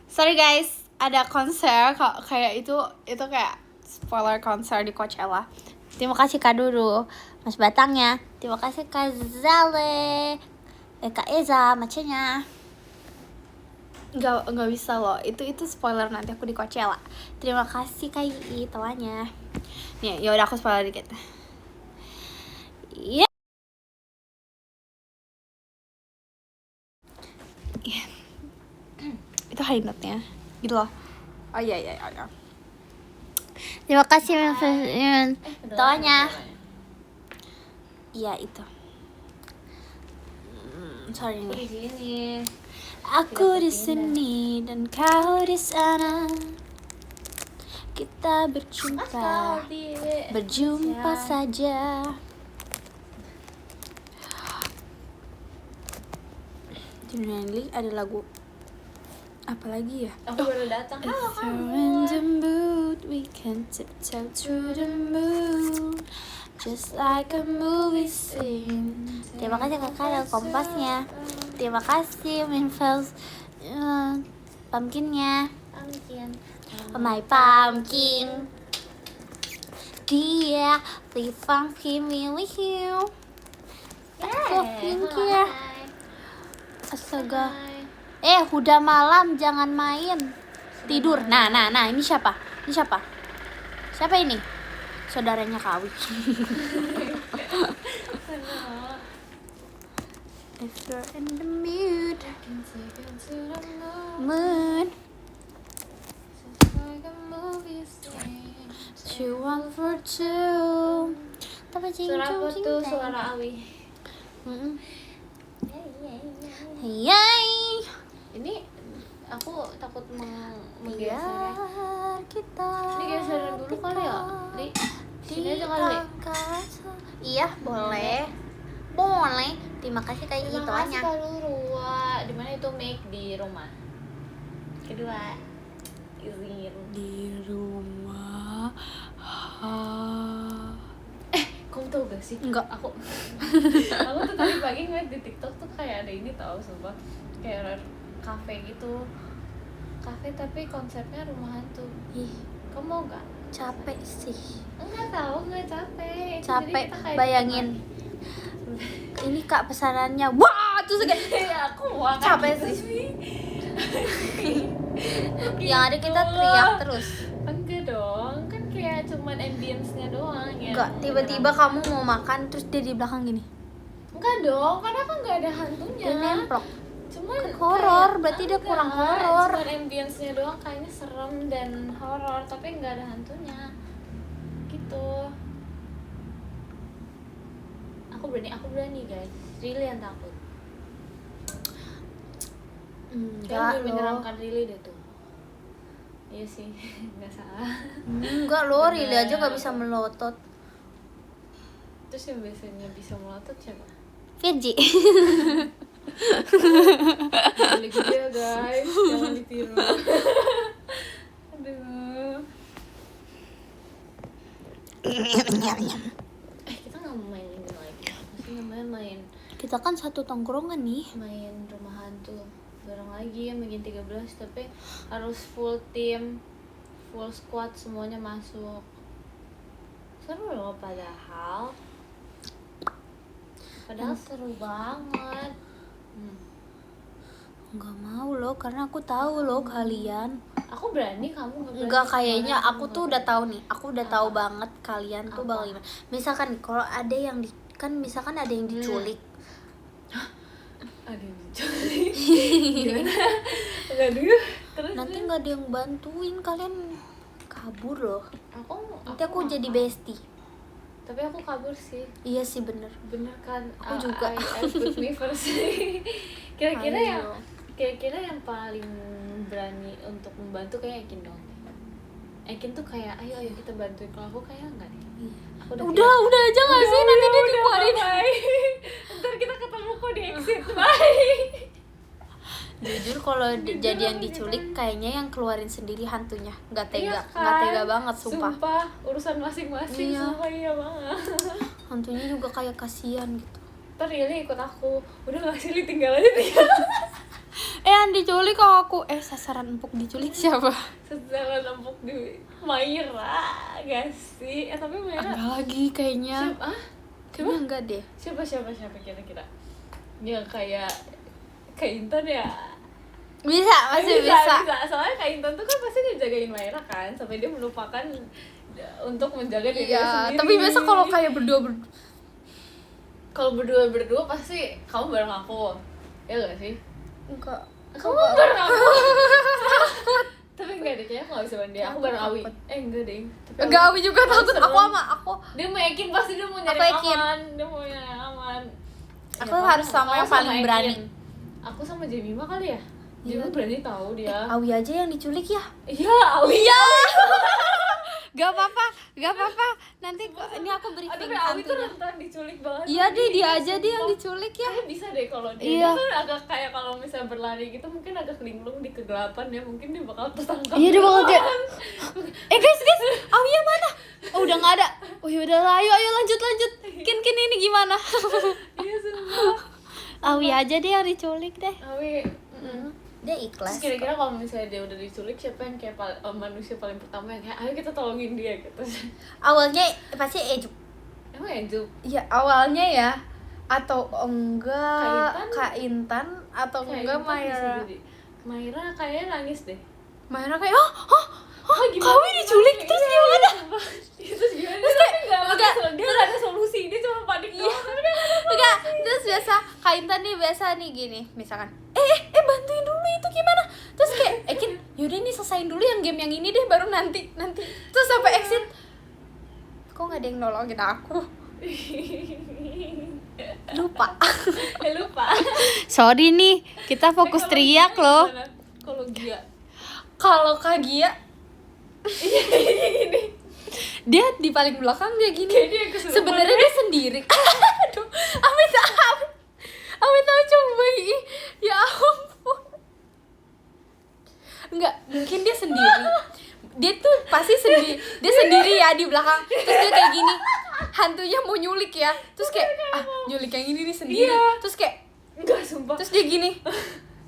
Sorry guys, ada konser kayak itu kayak spoiler konser di Coachella. Terima kasih Kak Duru, Mas Batangnya. Terima kasih Kak Zale, Kak Eza, macanya. Nggak bisa loh, itu spoiler nanti aku di Coachella. Terima kasih Kak Ii, tawanya. Nih, ya udah aku spoiler dikit. Iya. Itu high note-nya gitu loh. Oh iya. Terima kasih tawanya. Iya itu. Sorry nih. Di sini. Aku di sini dan kau di sana. Kita berjumpa saja. Di Nelly ada lagu apa lagi ya? Aku baru datang. If you're in the mood, we can tiptoe through the moon, just like a movie scene. Terima kasih kakak ada kompasnya. Terima kasih Minfels pumpkinnya. Oh, my pumpkin. Dia the pumpkin me with you. Aku pinggir. Astaga. Udah malam, jangan main. Tidur. Nah, ini siapa? Siapa ini? Saudaranya Kawi. If you're in the mood, two one for two. Suara apa tuh? Suara Awi. Hey. Ini aku takut menggeser ya. Kita Ini geserin dulu kali ya? Di sini aja kali. Iya, boleh. Terima kasih kayak gitu Terima kasih aja. Kak Lurua. Di mana itu make di rumah? Kedua. Izin. Di rumah. Kamu tau gak sih? Enggak. Aku tuh tadi pagi ngeliat di TikTok tuh kayak ada ini tau, sumpah. Kayak kafe gitu. Kafe tapi konsepnya rumah hantu. Ih, Kamu mau gak? capek sih. Enggak tahu, enggak capek. Jadi Capek kita kayak bayangin. Ini Kak pesanannya. Wah, terus kayak aku mau capek sih. Yang ada kita teriak terus. Enggak dong, kan kayak cuman ambience-nya doang ya. Enggak, tiba-tiba kamu mau makan terus dia di belakang gini. Enggak dong, karena kan enggak ada hantunya. Dia nemplok. Cuman Kan horor, kayak- berarti dia enggak, kurang horor. Cuman ambience-nya doang kayaknya serem dan horor, tapi enggak ada hantunya. Gitu. Aku berani guys, really yang takut. Enggak Lebih loh. menyeramkan Rili deh tuh. Iya sih, nggak salah. Enggak loh, Rili aja Bener. gak bisa melotot. Terus yang biasanya bisa melotot siapa? Virgi. Balik dia guys, jangan ditiru. Aduh. Kita nggak mau main ini lagi. Maksudnya main Kita kan satu tongkrongan nih. main rumah hantu bareng lagi yang bikin 13, tapi harus full team, full squad, semuanya masuk. Seru loh padahal seru banget. Enggak mau loh, karena aku tahu loh kalian. Aku berani, kamu nggak berani. Enggak, kayaknya Sekarang aku kamu tuh nggak udah berani. tahu nih. Aku udah tahu banget kalian tuh Apa? bakal gimana. Misalkan nih, kalau ada yang misalkan ada yang diculik. Ada yang diculik. Gimana? Aduh. Terus Nanti nggak ada yang bantuin, kalian kabur loh. Nanti aku jadi bestie. Tapi aku kabur sih. Iya sih, bener. Bener kan? Aku juga. I put me first. Kira-kira Ayo. yang paling berani untuk membantu kayak Ekin dong. Ekin tuh kayak ayo kita bantuin. Kalau aku kayak enggak nih. Aku Udah aja nggak sih, nanti dia dikeluarin. Ntar kita ketemu kok di exit. Bye. Jujur kalau jadi yang diculik, kayaknya yang keluarin sendiri hantunya. Nggak tega, Iya kan? nggak tega banget, sumpah. Urusan masing-masing. Iya. Sumpah iya banget. Hantunya juga kayak kasihan gitu. Ntar Rili ikut aku. Udah gak sih, Li, tinggal aja tinggal. Yang diculik kalau aku sasaran empuk diculik siapa? Secara nempuk di Maira gak sih? Tapi Maira Enggak lagi kayaknya. siapa? Kayaknya enggak deh. Siapa kira-kira? Yang kayak Intan ya? Masih bisa. Soalnya Kak Intan tuh kan pasti ngejagain Maira kan, sampai dia melupakan untuk menjaga diri dia Iya, sendiri. tapi biasa kalau kayak kalau berdua pasti kamu bareng aku, ya gak sih? enggak. Kamu bareng aku. Tapi enggak deh, kayaknya aku gak bisa bareng dia. Aku bareng Awi. Enggak deh. Tapi Enggak, Awi juga takut. serem. Aku Dia mau yakin, pasti dia mau nyari Aku yakin. aman. Dia mau nyari aman. Aku harus sama yang paling berani. Aku sama Jemima kali ya? Iya. Jemima berani tahu dia. Awi aja yang diculik ya. Iya, Awi. Iya. Gak apa-apa. Nanti ini aku briefing Tapi Awi tuh hantunya. rentan diculik banget. Iya deh, dia aja deh yang diculik ya. Kayaknya bisa deh kalau dia. Iya. Dia kan agak kayak kalau misalnya berlari gitu mungkin agak linglung di kegelapan ya, mungkin dia bakal tertangkap. Iya, dia bakal kayak guys, Awi yang mana? Oh, udah nggak ada. Oh, yaudah lah, ayo lanjut. Kin ini gimana? Iya, sumpah. Awi aja deh yang diculik deh. Awi. Dia ikhlas. Terus kira-kira kalau misalnya dia udah diculik, siapa yang kayak manusia paling pertama yang kayak ayo kita tolongin dia gitu? Awalnya pasti Ejuk. Emang ya Ju? Ya awalnya ya, atau enggak Kak Kak Intan atau Kayak enggak Intan bisa Maira. jadi. Maira kayaknya nangis deh. Maira kayak Kawi diculik terus gimana? Terus gimana? Dia nggak ada solusi, dia cuma panik doang. Tapi dia nggak ada Enggak, terus biasa Kak Intan nih biasa nih gini, misalkan bantuin dulu itu gimana? Terus kayak Ekin, yaudah nih selesain dulu yang game yang ini deh, baru nanti. Terus sampai exit, kok nggak ada yang nolongin aku? Lupa. lupa. Sorry nih, kita fokus teriak loh. Kalau Gia, Kalau Kak Gia, gini. dia di paling belakang dia gini. Kayak dia kesurupan. Sebenarnya dia sendiri. Aduh, amit tahu coba ya ampun. Enggak, mungkin dia sendiri. Dia tuh pasti sendiri. Dia sendiri ya di belakang. Terus dia kayak gini. Hantunya mau nyulik ya. Terus kayak nyulik yang ini nih sendiri. Iya. Terus kayak Enggak, sumpah. terus dia gini.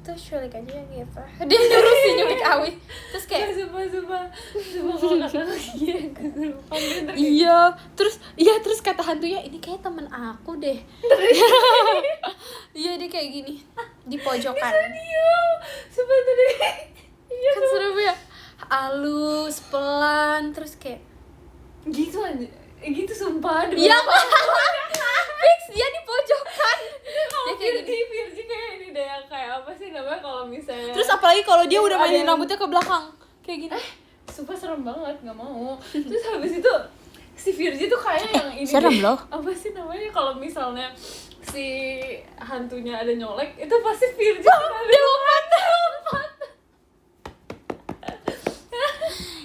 Terus nyulik aja yang gitu. Dia nyuruh si nyulik Awi. Terus kayak Sumpah kalau kata Gia yang kesurupan dia ntar kayak Iya, terus kata hantunya, ini kayak temen aku deh. Iya, dia kayak gini di pojokan. dia. Sumpah tadi. Iya, Kan serem ya, halus, pelan, terus kayak gitu aja. Gitu sumpah. iya, fix dia di pojokan. Dia kayak gini. Virgi kayak ini deh, yang kayak apa sih namanya kalau misalnya. Terus apalagi kalau dia udah Ada mainin yang- rambutnya ke belakang kayak gini. Sumpah serem banget, nggak mau. Terus habis itu si Virgi tuh kayak yang ini serem deh. loh. Apa sih namanya kalau misalnya si hantunya ada nyolek itu pasti Virgi dia lompat.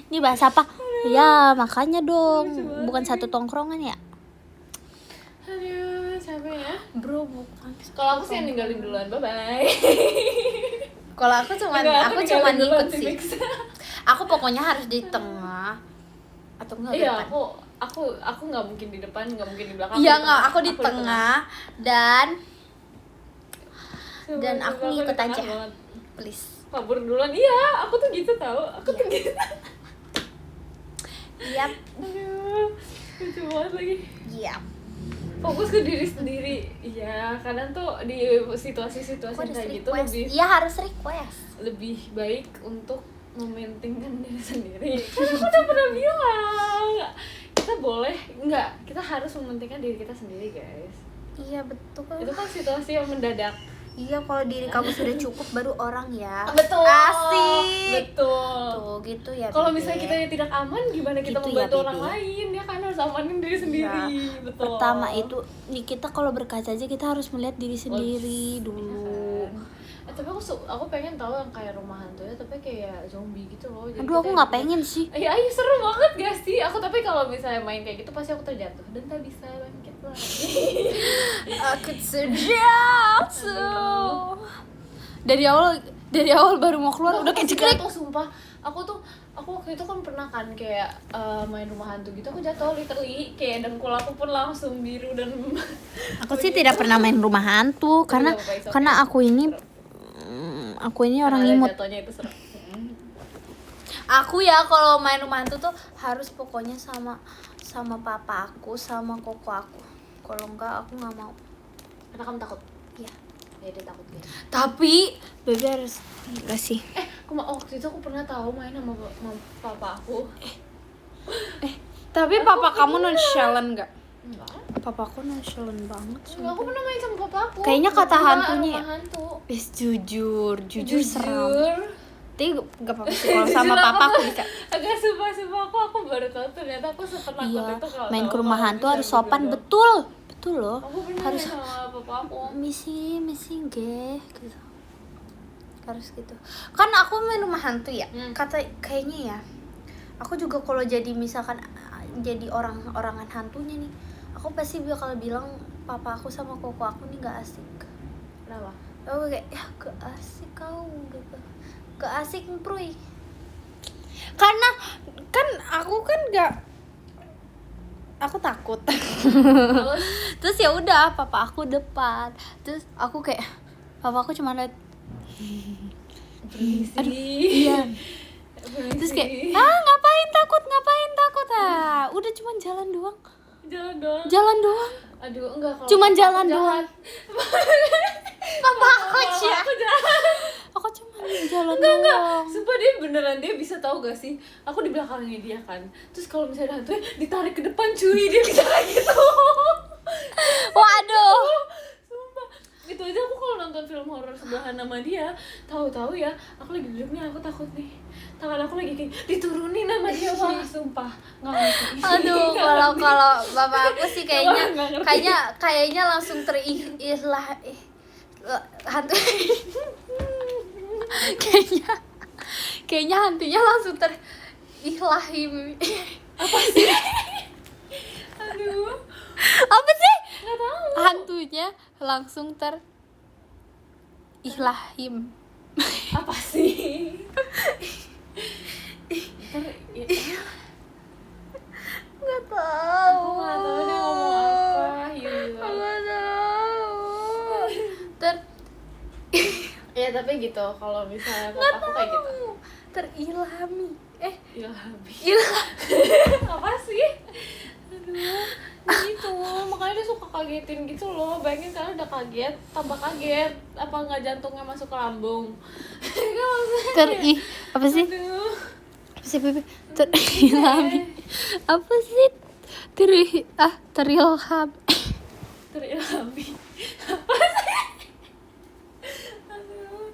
Ini bahasa apa? Ya makanya dong, Lucu banget bukan ini. satu tongkrongan ya. Aduh, capek ya. Bro bukan. Kalau aku sih yang ninggalin duluan, bye bye. Kalau aku cuman ikut sih. Aku pokoknya harus di tengah atau enggak di Iya, depan. aku nggak mungkin di depan, nggak mungkin di belakang. Iya di nggak, tengah. aku di tengah dan Sumpah, aku di ngikut tengah aja. banget. Please. Kabur duluan, iya, aku tuh gitu tahu, aku tuh gitu. Yap. Aduh, lucu banget lagi. Yap. Fokus ke diri sendiri. Iya, kadang tuh di situasi-situasi kayak gitu Iya harus request. lebih baik untuk mementingkan diri sendiri. Kan aku udah pernah bilang, kita boleh nggak, kita harus mementingkan diri kita sendiri, guys. Iya betul. Itu kan situasi yang mendadak. Iya kalau diri kamu sudah cukup baru orang ya. Betul. Asik. Betul. Tuh gitu ya. Kalau Bebe. misalnya kita yang tidak aman, gimana kita Gitu ya, membantu Bebe. orang lain? Ya kan harus amanin diri sendiri. Ya, Betul. pertama itu nih kita kalau berkaca aja kita harus melihat diri sendiri dulu. Tapi aku pengen tahu yang kayak rumah hantu ya, tapi kayak zombie gitu loh. Jadi Aduh aku kita nggak yang- pengen sih. Iya, seru banget gak sih? Aku tapi kalau misalnya main kayak gitu pasti aku terjatuh dan tak bisa bangkit lagi. Aku terjatuh. Dari awal baru mau keluar udah kayak jegrek. jatuh, sumpah. Aku waktu itu kan pernah kan kayak main rumah hantu gitu, aku jatuh literally kayak dengkul aku pun langsung biru dan Aku sih tidak pernah main rumah hantu karena Iya, Bapak, it's okay. karena aku ini orang imut. Jatuhnya itu seru. Aku ya kalau main rumah hantu tuh harus pokoknya sama papa aku sama koko aku. Kalau enggak aku nggak mau. Karena kamu takut. Iya. Ya dia takut ya. Tapi Bebe harus enggak sih. Waktu itu aku pernah tahu main sama papa aku. Tapi papa kamu nonchalant enggak? Enggak. Papa aku nonchalant banget. Enggak, aku pernah main sama papa aku. Kayaknya kata Berdua hantunya ya? rumah hantu. Jujur seram. Jujur. Tapi enggak apa-apa sih kalau sama Jujur, papa aku aku bisa. Agak sumpah aku baru tahu ternyata aku sepenakut Iya, itu kalau main tahu ke rumah kalau hantu bisa harus sopan, berdua. betul loh. Aku pernah Harus main sama papa aku. misi gitu. Harus gitu. Kan aku main rumah hantu ya. Kayaknya ya. Aku juga kalau jadi misalkan jadi orangan hantunya nih, aku pasti bakal bilang papa aku sama koko aku nih gak asik. Kenapa? Aku kayak ya gak asik kau gitu. Gak asik mproy. Karena kan aku kan gak, aku takut. Terus ya udah papa aku depan. Terus aku kayak papa aku cuma liat. Aduh, Iya. Terus kayak ngapain takut udah cuma jalan doang. Aduh, enggak kalau Cuman papa jalan aku doang. jahat. Papa aku aja. Aku jahat. Aku cuma jalan Enggak. doang. Sumpah dia beneran, dia bisa tahu gak sih? Aku di belakangnya dia kan. Terus kalau misalnya ada hantu ditarik ke depan cuy, dia bisa kayak gitu. Waduh. Sumpah. Itu aja aku kalau nonton film horor sebelahan sama dia, tahu-tahu ya, aku lagi duduk nih, aku takut nih. Tangan aku lagi kayak diturunin sama dia, wah sumpah. Enggak ngerti. Aduh, kalau bapak aku sih Nggak ngerti. kayaknya langsung hantu. kayaknya hantunya langsung terilahi. Aduh, Apa sih? nggak tahu. Hantunya langsung terihlahim. Apa sih? Nggak tahu. Aku nggak tahu dia ngomong apa. Yuyun. Nggak tahu. Ya tapi gitu, kalau misalnya papa aku kayak gitu. Terilhami. Ilhami. Ilham. Apa sih? Aduh, gitu. Makanya dia suka kagetin gitu loh. Bayangin kalian udah kaget, tambah kaget. Apa nggak jantungnya masuk ke lambung? Nggak maksudnya. Apa sih? Aduh. Apa sih Bebe? Terilhami. Apa sih? Terilham. Terilhami. Apa sih? Aduh.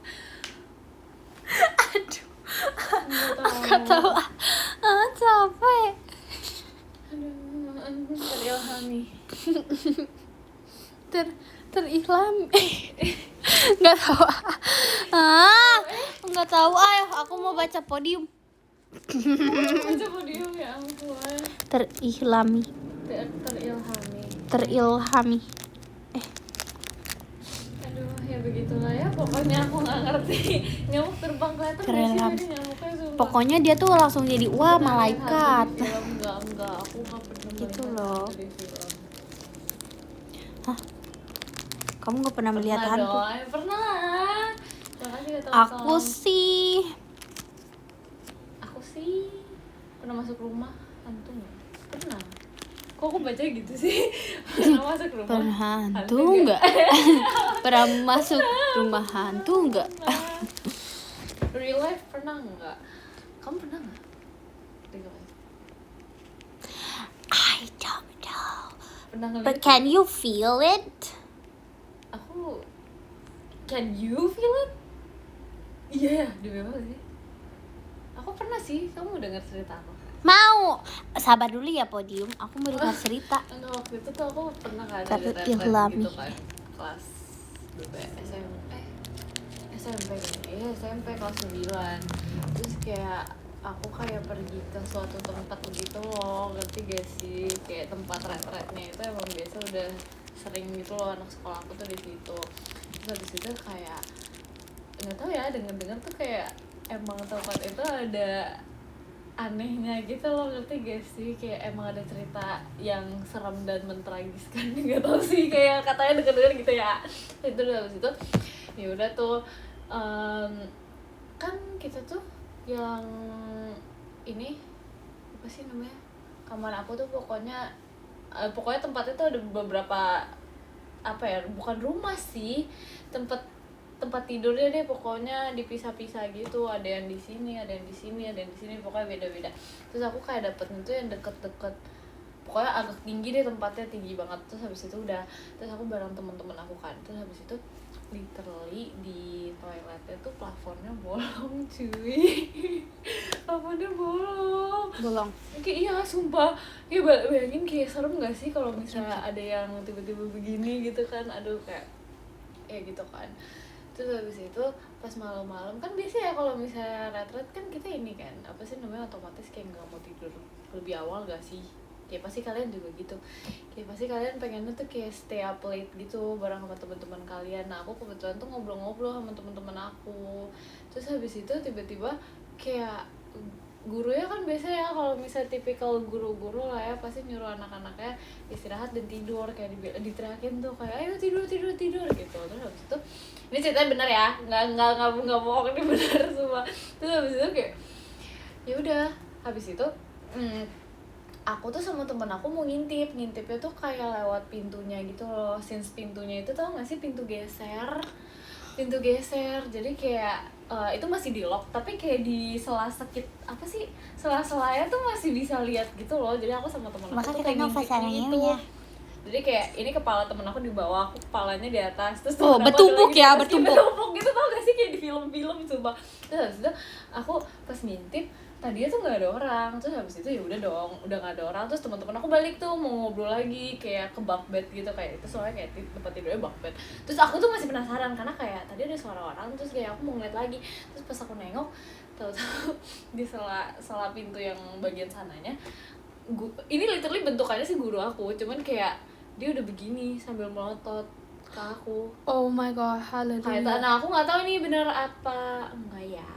Nggak tahu. Nggak tahu. Capek. Aduh. Islami. Nggak tahu. Nggak tahu. Ayo, aku mau baca podium. Baca podium ya ampun. Terilhami. Terilhami. Aduh, ya begitulah ya. Pokoknya aku nggak ngerti. Nyamuk terbang kelihatan Keren nggak sih lah. tadi nyamuknya sumpah. Pokoknya dia tuh langsung jadi wah Beneran malaikat. hantu di film. Enggak, aku nggak pernah Gitu melihat loh. hantu di film. Kamu nggak pernah melihat Pernah hantu? dong, pernah. Makasih ya Aku sih Aku sih pernah masuk rumah hantu nggak? Pernah. Kok aku baca gitu sih? Pernah masuk rumah pernah hantu nggak? Pernah masuk rumah hantu nggak? Pernah. Real life pernah nggak? Kamu pernah nggak? Real life. I don't know. Pernah ngeliat? But can you feel it? Aku can you feel it? Iya, demi apa sih? Aku pernah sih, kamu denger cerita aku? Mau. Sabar dulu ya podium. Aku mau dengar cerita. Enggak, waktu itu tuh aku pernah kan ada Terilhami. gitu kan. Kelas berapa ya? SMP kan? Iya SMP kelas 9. Terus kayak aku kayak pergi ke suatu tempat begitu loh, ngerti gak sih? Kayak tempat retretnya itu emang biasa udah sering gitu loh anak sekolah aku tuh di situ. Terus habis itu kayak nggak tahu ya, denger tuh kayak emang tempat itu ada anehnya gitu loh, ngerti gak sih? Kayak emang ada cerita yang serem dan mentragiskan. Nggak tahu sih, kayak katanya denger gitu ya. Itu udah habis itu ya udah tuh kan kita tuh yang ini apa sih namanya, kamar aku tuh pokoknya tempatnya tuh ada beberapa apa ya, bukan rumah sih, tempat tidurnya deh pokoknya dipisah-pisah gitu, ada yang di sini, ada yang di sini, ada yang di sini, pokoknya beda-beda. Terus aku kayak dapetnya tuh yang deket-deket, pokoknya agak tinggi deh, tempatnya tinggi banget. Terus habis itu udah, terus aku bareng teman-teman aku kan, terus habis itu literally di toiletnya tuh plafonnya bolong cuy. Plafonnya bolong. Kayak iya sumpah, ya bayangin kayak serem gak sih kalau misalnya ada yang tiba-tiba begini gitu kan, aduh kayak ya gitu kan. Terus habis itu pas malam-malam kan biasa ya kalau misalnya retret kan kita ini kan apa sih namanya, otomatis kayak nggak mau tidur lebih awal gak sih? Kayak pasti kalian juga gitu, kayak pasti kalian pengennya tuh kayak stay up late gitu bareng sama teman-teman kalian. Nah aku kebetulan tuh ngobrol-ngobrol sama teman-teman aku. Terus habis itu tiba-tiba kayak gurunya kan biasanya ya kalau misalnya tipikal guru-guru lah ya, pasti nyuruh anak-anaknya istirahat dan tidur, kayak diteriakin tuh kayak ayo tidur gitu. Terus habis itu ini ceritanya benar ya, nggak bohong, ini benar semua. Terus habis itu kayak ya udah, habis itu aku tuh sama temen aku mau ngintipnya tuh kayak lewat pintunya gitu loh. Since pintunya itu tau gak sih, pintu geser, jadi kayak itu masih di lock, tapi kayak di apa sih, sela-selanya tuh masih bisa lihat gitu loh. Jadi aku sama temen aku tuh kayak ngintipnya gitu. Jadi kayak ini kepala temen aku di bawah, aku kepalanya di atas. Terus bertumpuk gitu, tau gak sih, kayak di film-film coba. Terus habis itu aku pas ngintip tadinya tuh nggak ada orang. Terus habis itu ya udah dong, udah nggak ada orang. Terus teman-teman aku balik tuh mau ngobrol lagi kayak ke bunk bed gitu, kayak itu soalnya kayak tempat tidurnya bunk bed. Terus aku tuh masih penasaran karena kayak tadi ada suara orang, terus kayak aku mau ngeliat lagi. Terus pas aku nengok, tahu-tahu di sela pintu yang bagian sananya, ini literally bentukannya sih guru aku, cuman kayak dia udah begini sambil melotot ke aku. Oh my god, haleluya. Nah aku nggak tahu ini benar apa enggak ya,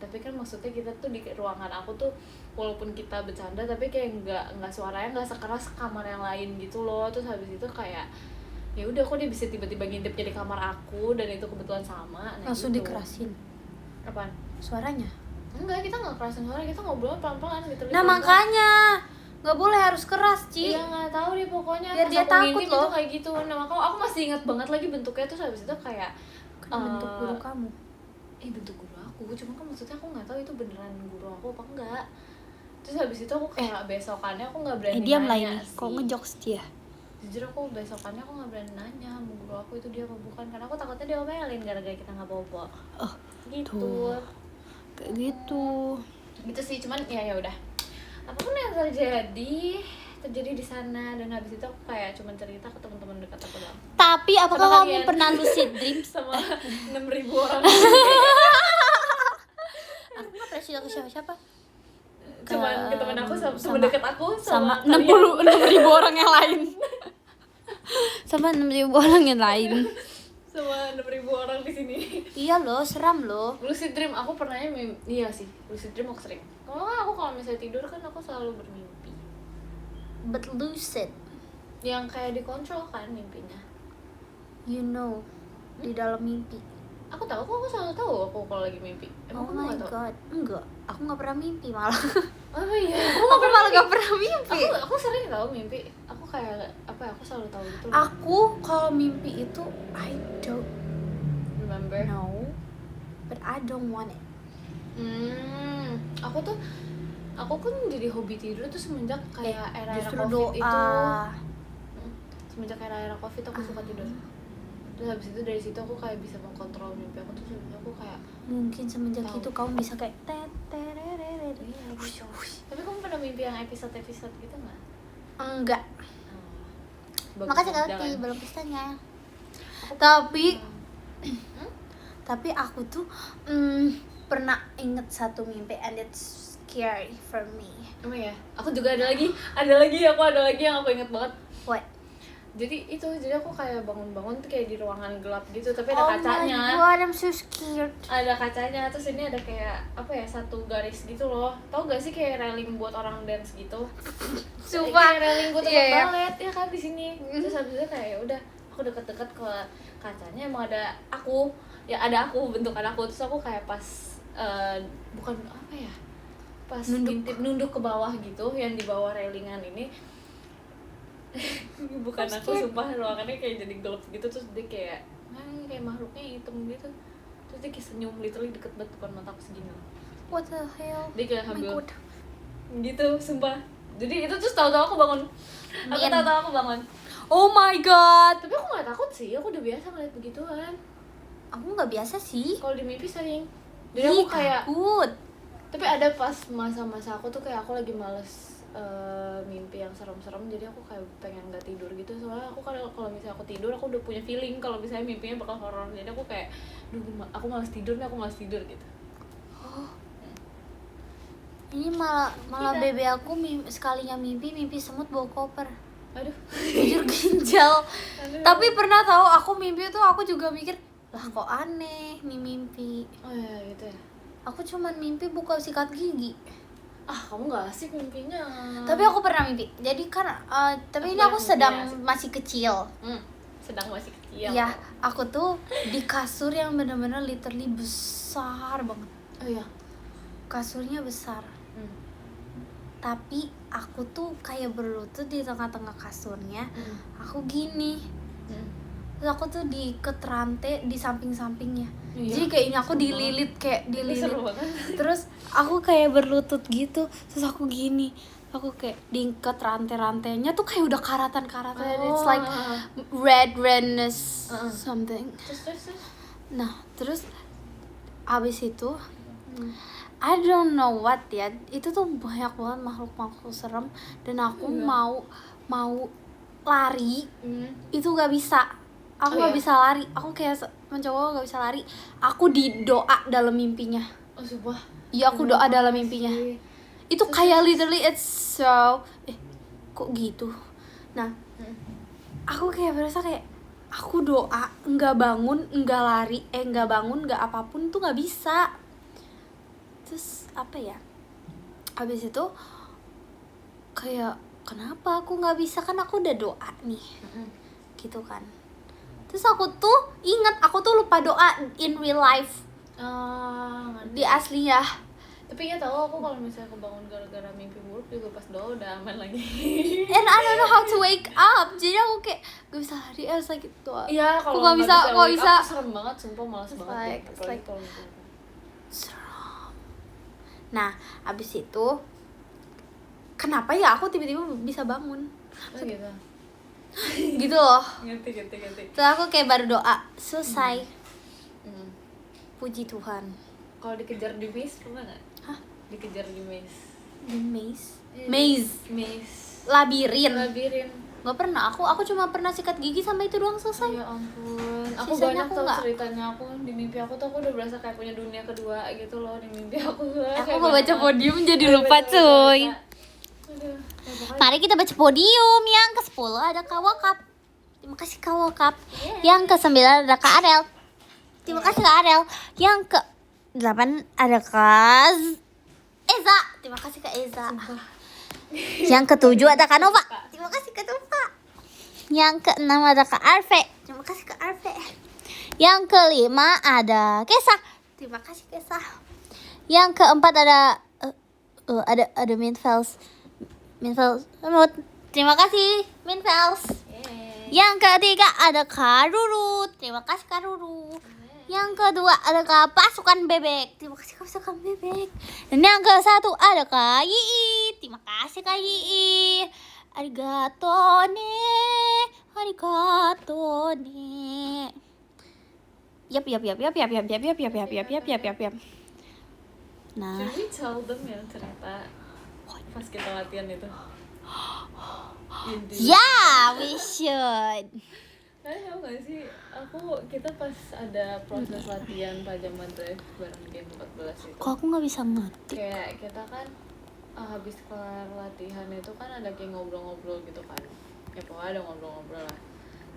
tapi kan maksudnya kita tuh di ruangan aku tuh walaupun kita bercanda tapi kayak nggak suaranya nggak sekeras kamar yang lain gitu loh. Terus habis itu kayak ya udah, kok dia bisa tiba-tiba ngintipnya di kamar aku dan itu kebetulan sama. Nah, Langsung gitu. dikerasin Apaan? suaranya? Enggak, kita nggak kerasin suara, kita ngobrol pelan-pelan gitu. Nah makanya nggak boleh harus keras, Ci. Iya nggak tahu deh pokoknya. Biar pas dia aku takut ngintip loh. itu kayak gitu. Nah aku masih ingat banget lagi bentuknya. Terus habis itu kayak Bentuk guru kamu. Bentuk guru aku, cuma kan maksudnya aku nggak tahu itu beneran guru aku apa enggak. Terus habis itu aku kayak besokannya aku nggak berani Diam lah nanya ini. sih. Kok ngejokes dia? Jujur aku besokannya aku nggak berani nanya sama guru aku itu dia apa bukan, karena aku takutnya dia omelin gara-gara kita nggak bobo. Oh Gitu. tuh. Kayak gitu. Gitu sih, cuman ya udah. Apapun yang terjadi di sana, dan habis itu aku kayak cuman cerita ke teman-teman dekat aku doang. Tapi apakah Sama kamu kalian. pernah lucid dream? Sama 6.000 orang. Aku nggak pernah cerita ke siapa-siapa. Cuman ke teman aku sama sama- dekat aku Sama kalian. 66.000 orang yang lain. Sama 6.000 orang yang lain. Sama 6.000 orang di sini. Iya loh, seram loh. Lucid dream aku pernahnya iya sih, lucid dream aku sering. Kalau misalnya tidur kan aku selalu bermimpi. But lucid, Yang kayak dikontrol kan mimpinya. you know, di dalam mimpi. Aku tahu kok, aku selalu tahu aku kalau lagi mimpi. Oh Emang kamu my nggak tahu? god, enggak. Aku nggak pernah mimpi malah. Oh iya. Aku malah nggak pernah mimpi. Aku sering tahu mimpi. Aku kayak apa ya? Aku selalu tahu gitu. loh. Aku kalau mimpi itu I don't Remember? know, but I don't want it. Aku kan jadi hobi tidur tuh semenjak kayak era-era Justru COVID doa. itu. Semenjak era-era COVID aku suka tidur. Terus habis itu dari situ aku kayak bisa mengkontrol mimpi aku tuh sebenarnya aku kayak Mungkin semenjak Tahu. itu kamu bisa kayak tetererere. iya gitu. Tapi kamu pernah mimpi yang episode-episode gitu nggak? Enggak. Bagus, Makasih jangan. Kati, belum pestanya. Tapi tapi aku tuh pernah inget satu mimpi and it's scary for me. Emang ya? Aku juga ada lagi yang aku inget banget. What? Jadi aku kayak bangun-bangun tuh kayak di ruangan gelap gitu, tapi ada Oh kacanya. my god, I'm so scared. Ada kacanya, terus ini ada kayak apa ya, satu garis gitu loh. Tahu gak sih kayak railing buat orang dance gitu? Sumpah. Kayak railing buat Iya, orang iya. ballet ya kan di sini. Terus habis itu kayak ya udah, aku deket-deket ke kacanya, emang ada aku bentukan aku, terus aku kayak pas bukan apa ya, pas ngintip nunduk ke bawah gitu, yang di bawah railingan ini. Bukan aku, sumpah ruangannya kayak jadi gelap gitu, terus dia kayak kayak makhluknya hitam gitu, terus dia kayak senyum literally deket banget depan mata aku segini loh. What the hell? Dia kayak Oh my sambil god. gitu, sumpah. Jadi itu terus tahu-tahu aku bangun. Aku bangun. Oh my god. Tapi aku nggak takut sih, aku udah biasa ngeliat begituan. Aku nggak biasa sih. Kalau di mimpi sering. Jadi aku kayak, takut. tapi ada pas masa-masa aku tuh kayak aku lagi males mimpi yang serem-serem, jadi aku kayak pengen nggak tidur gitu. Soalnya aku kalau misalnya aku tidur, aku udah punya feeling kalau misalnya mimpinya bakal horor. Jadi aku kayak, aku malas tidur gitu. Ini malah Kita. bebe aku sekalinya mimpi semut bawa koper. Aduh. Jujur ginjal. Aduh. Tapi pernah tahu aku mimpi tuh aku juga mikir, lah kok aneh nih mimpi. Oh iya gitu ya. Aku cuman mimpi buka sikat gigi. Kamu nggak asik mimpinya. Tapi aku pernah mimpi. Jadi kan tapi ini aku Aku sedang mimpi asik. masih kecil. Sedang masih kecil. Iya, aku tuh di kasur yang benar-benar literally besar banget. Oh iya. Kasurnya besar. Tapi aku tuh kayak berlutut di tengah-tengah kasurnya. Aku gini. Terus aku tuh diikat rantai di samping-sampingnya. Iya. Jadi kayak ini aku Seru dililit kayak dililit. Seru banget. Terus aku kayak berlutut gitu. Terus aku gini. Aku kayak diikat rantai-rantainya tuh kayak udah karatan-karatan. It's like redness something. Terus. Nah, terus abis itu I don't know what ya. Itu tuh banyak banget makhluk-makhluk serem dan aku mau lari itu gak bisa. Aku gak bisa lari. Aku kayak mencoba gak bisa lari. Aku doa dalam mimpinya. Oh sumpah. Iya, aku doa dalam mimpinya. Itu kayak literally it's so kok gitu. Nah, aku kayak berasa kayak aku doa nggak bangun, nggak lari, nggak bangun, nggak apapun tuh nggak bisa. Terus apa ya? Habis itu kayak kenapa aku nggak bisa, kan aku udah doa nih, gitu kan. Terus aku tuh ingat aku tuh lupa doa in real life di asli ya. Tapi ya tahu aku kalau misalnya kebangun gara-gara mimpi buruk juga pas doa udah aman lagi. And I don't know how to wake up. Jadi aku kayak gak bisa lari, like gitu. Iya, kalau nggak bisa, kok wake bisa. up tuh serem banget, sumpah malas It's banget. like- ya, it's apalagi like- kalau mimpi. Serem. Nah, abis itu kenapa ya aku tiba-tiba bisa bangun Oh gitu. gitu loh. Ganti. Terus aku kayak baru doa selesai. Puji Tuhan. Kalau dikejar di maze pernah nggak? Hah? Dikejar di maze. Di maze. Iya, Maze. Maze. Labirin. Labirin. Nggak pernah, aku cuma pernah sikat gigi sama itu doang selesai. Ya ampun, aku Sisanya banyak aku tau nggak. ceritanya. Aku di mimpi aku tuh aku udah berasa kayak punya dunia kedua gitu loh di mimpi aku. Aku mau baca podium jadi lupa cuy. Aduh, ya pokoknya Mari kita baca podium. Yang ke-10 ada Kak Wakap. Terima kasih Kak Wakap. Yang ke-9 ada Kak Arel. Terima kasih Kak Arel. Yang ke-8 ada Kak Eza. Terima kasih Kak Eza. Yang ke-7 ada Kak Nova. Terima kasih Kak Nova. Yang ke-6 ada Kak Arve. Terima kasih Kak Arve. Yang ke-5 ada Kesa. Terima kasih Kesa. Yang ke-4 ada Minfels. Terima kasih Minfels. Yang ke-3 ada Kak Ruru. Terima kasih Kak Ruru. Yang ke-2 ada Kak Pasukan Bebek. Terima kasih Kak Pasukan Bebek. Dan yang ke-1 ada Kak Yii. Terima kasih Kak Yii. Arigato ne. Yap. Nah, Should we tell them ya cerita pas kita latihan itu? yeah, we should. Kalian tau gak sih, kita pas ada proses latihan pajama drive bareng game 14 itu, Kok aku nggak bisa ngerti? kayak kita kan habis kelar latihan itu kan ada kayak ngobrol-ngobrol gitu kan, ya pokoknya ada ngobrol-ngobrol lah.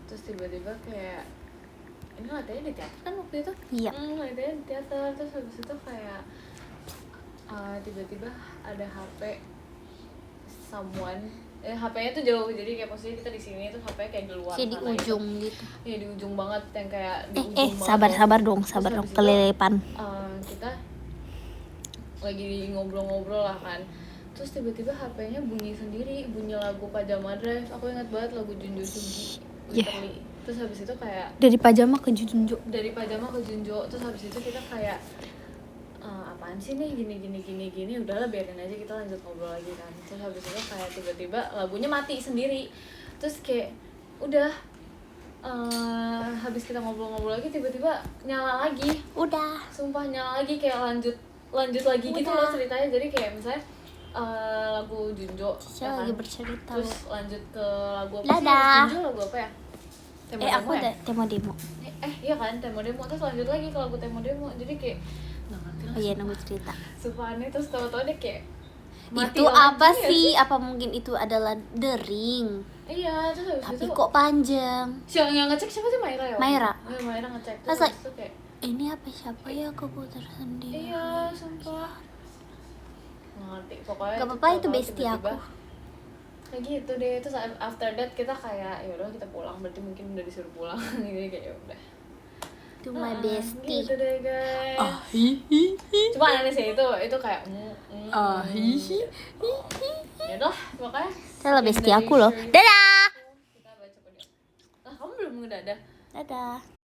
Terus tiba-tiba kayak ini latihannya di teater kan waktu itu? Iya. Latihannya di teater. Terus habis itu kayak tiba-tiba ada HP someone, HP-nya tuh jauh, jadi kayak posisi kita di sini terus HP-nya kayak di luar Kayak di sana ujung gitu. Iya di ujung banget, yang kayak di ujung banget. Sabar dong, Terus habis itu, kelilipan. kita lagi ngobrol-ngobrol lah kan, terus tiba-tiba HP-nya bunyi sendiri, bunyi lagu Pajama Drive. Aku ingat banget lagu Junjo Sugi, literally. Terus habis itu kayak Dari pajama ke Junjo. dari Pajama ke Junjo. Terus habis itu kita kayak apaan sih nih, gini, udahlah biarin aja, kita lanjut ngobrol lagi kan. Terus habis itu kayak tiba-tiba lagunya mati sendiri. Terus kayak udah habis kita ngobrol-ngobrol lagi tiba-tiba nyala lagi. Udah. Sumpah nyala lagi, kayak lanjut lagi gitu loh ceritanya. Jadi kayak misalnya lagu Junjo Saya lagi bercerita. terus lanjut ke lagu apa sih? Dadah. Junjo lagu apa ya? Tema Aku Demo ya? ada demo. Iya kan, Temo Demo. Terus lanjut lagi ke lagu Temo Demo. Jadi kayak nggak ngerti lah. Oh iya, nunggu cerita. Sumpah aneh. Terus tahu-tahu dia kayak mati Itu lagi apa ya sih? Apa mungkin itu adalah The Ring? Iya, terus habis Tapi itu kok panjang? siapa yang ngecek? Siapa sih? Maira ya? Maira. Iya, Maira ngecek. Terus Terus habis itu kayak Ini apa siapa ya komputer sendiri? iya, sumpah nggak ngerti. Pokoknya Gak apa-apa, itu tahu-tahu bestie tiba-tiba aku. kayak gitu deh. Terus after that kita kayak ya udah kita pulang, berarti mungkin udah disuruh pulang. Jadi kayak ya udah. Itu my bestie. Gitu deh guys. Hihihi. Cuma aneh sih itu kayak Hihihi. ya udah pokoknya Saya bestie dari aku loh. sharing Dadah. kita baca podium. Kamu belum ngedadah. Dadah.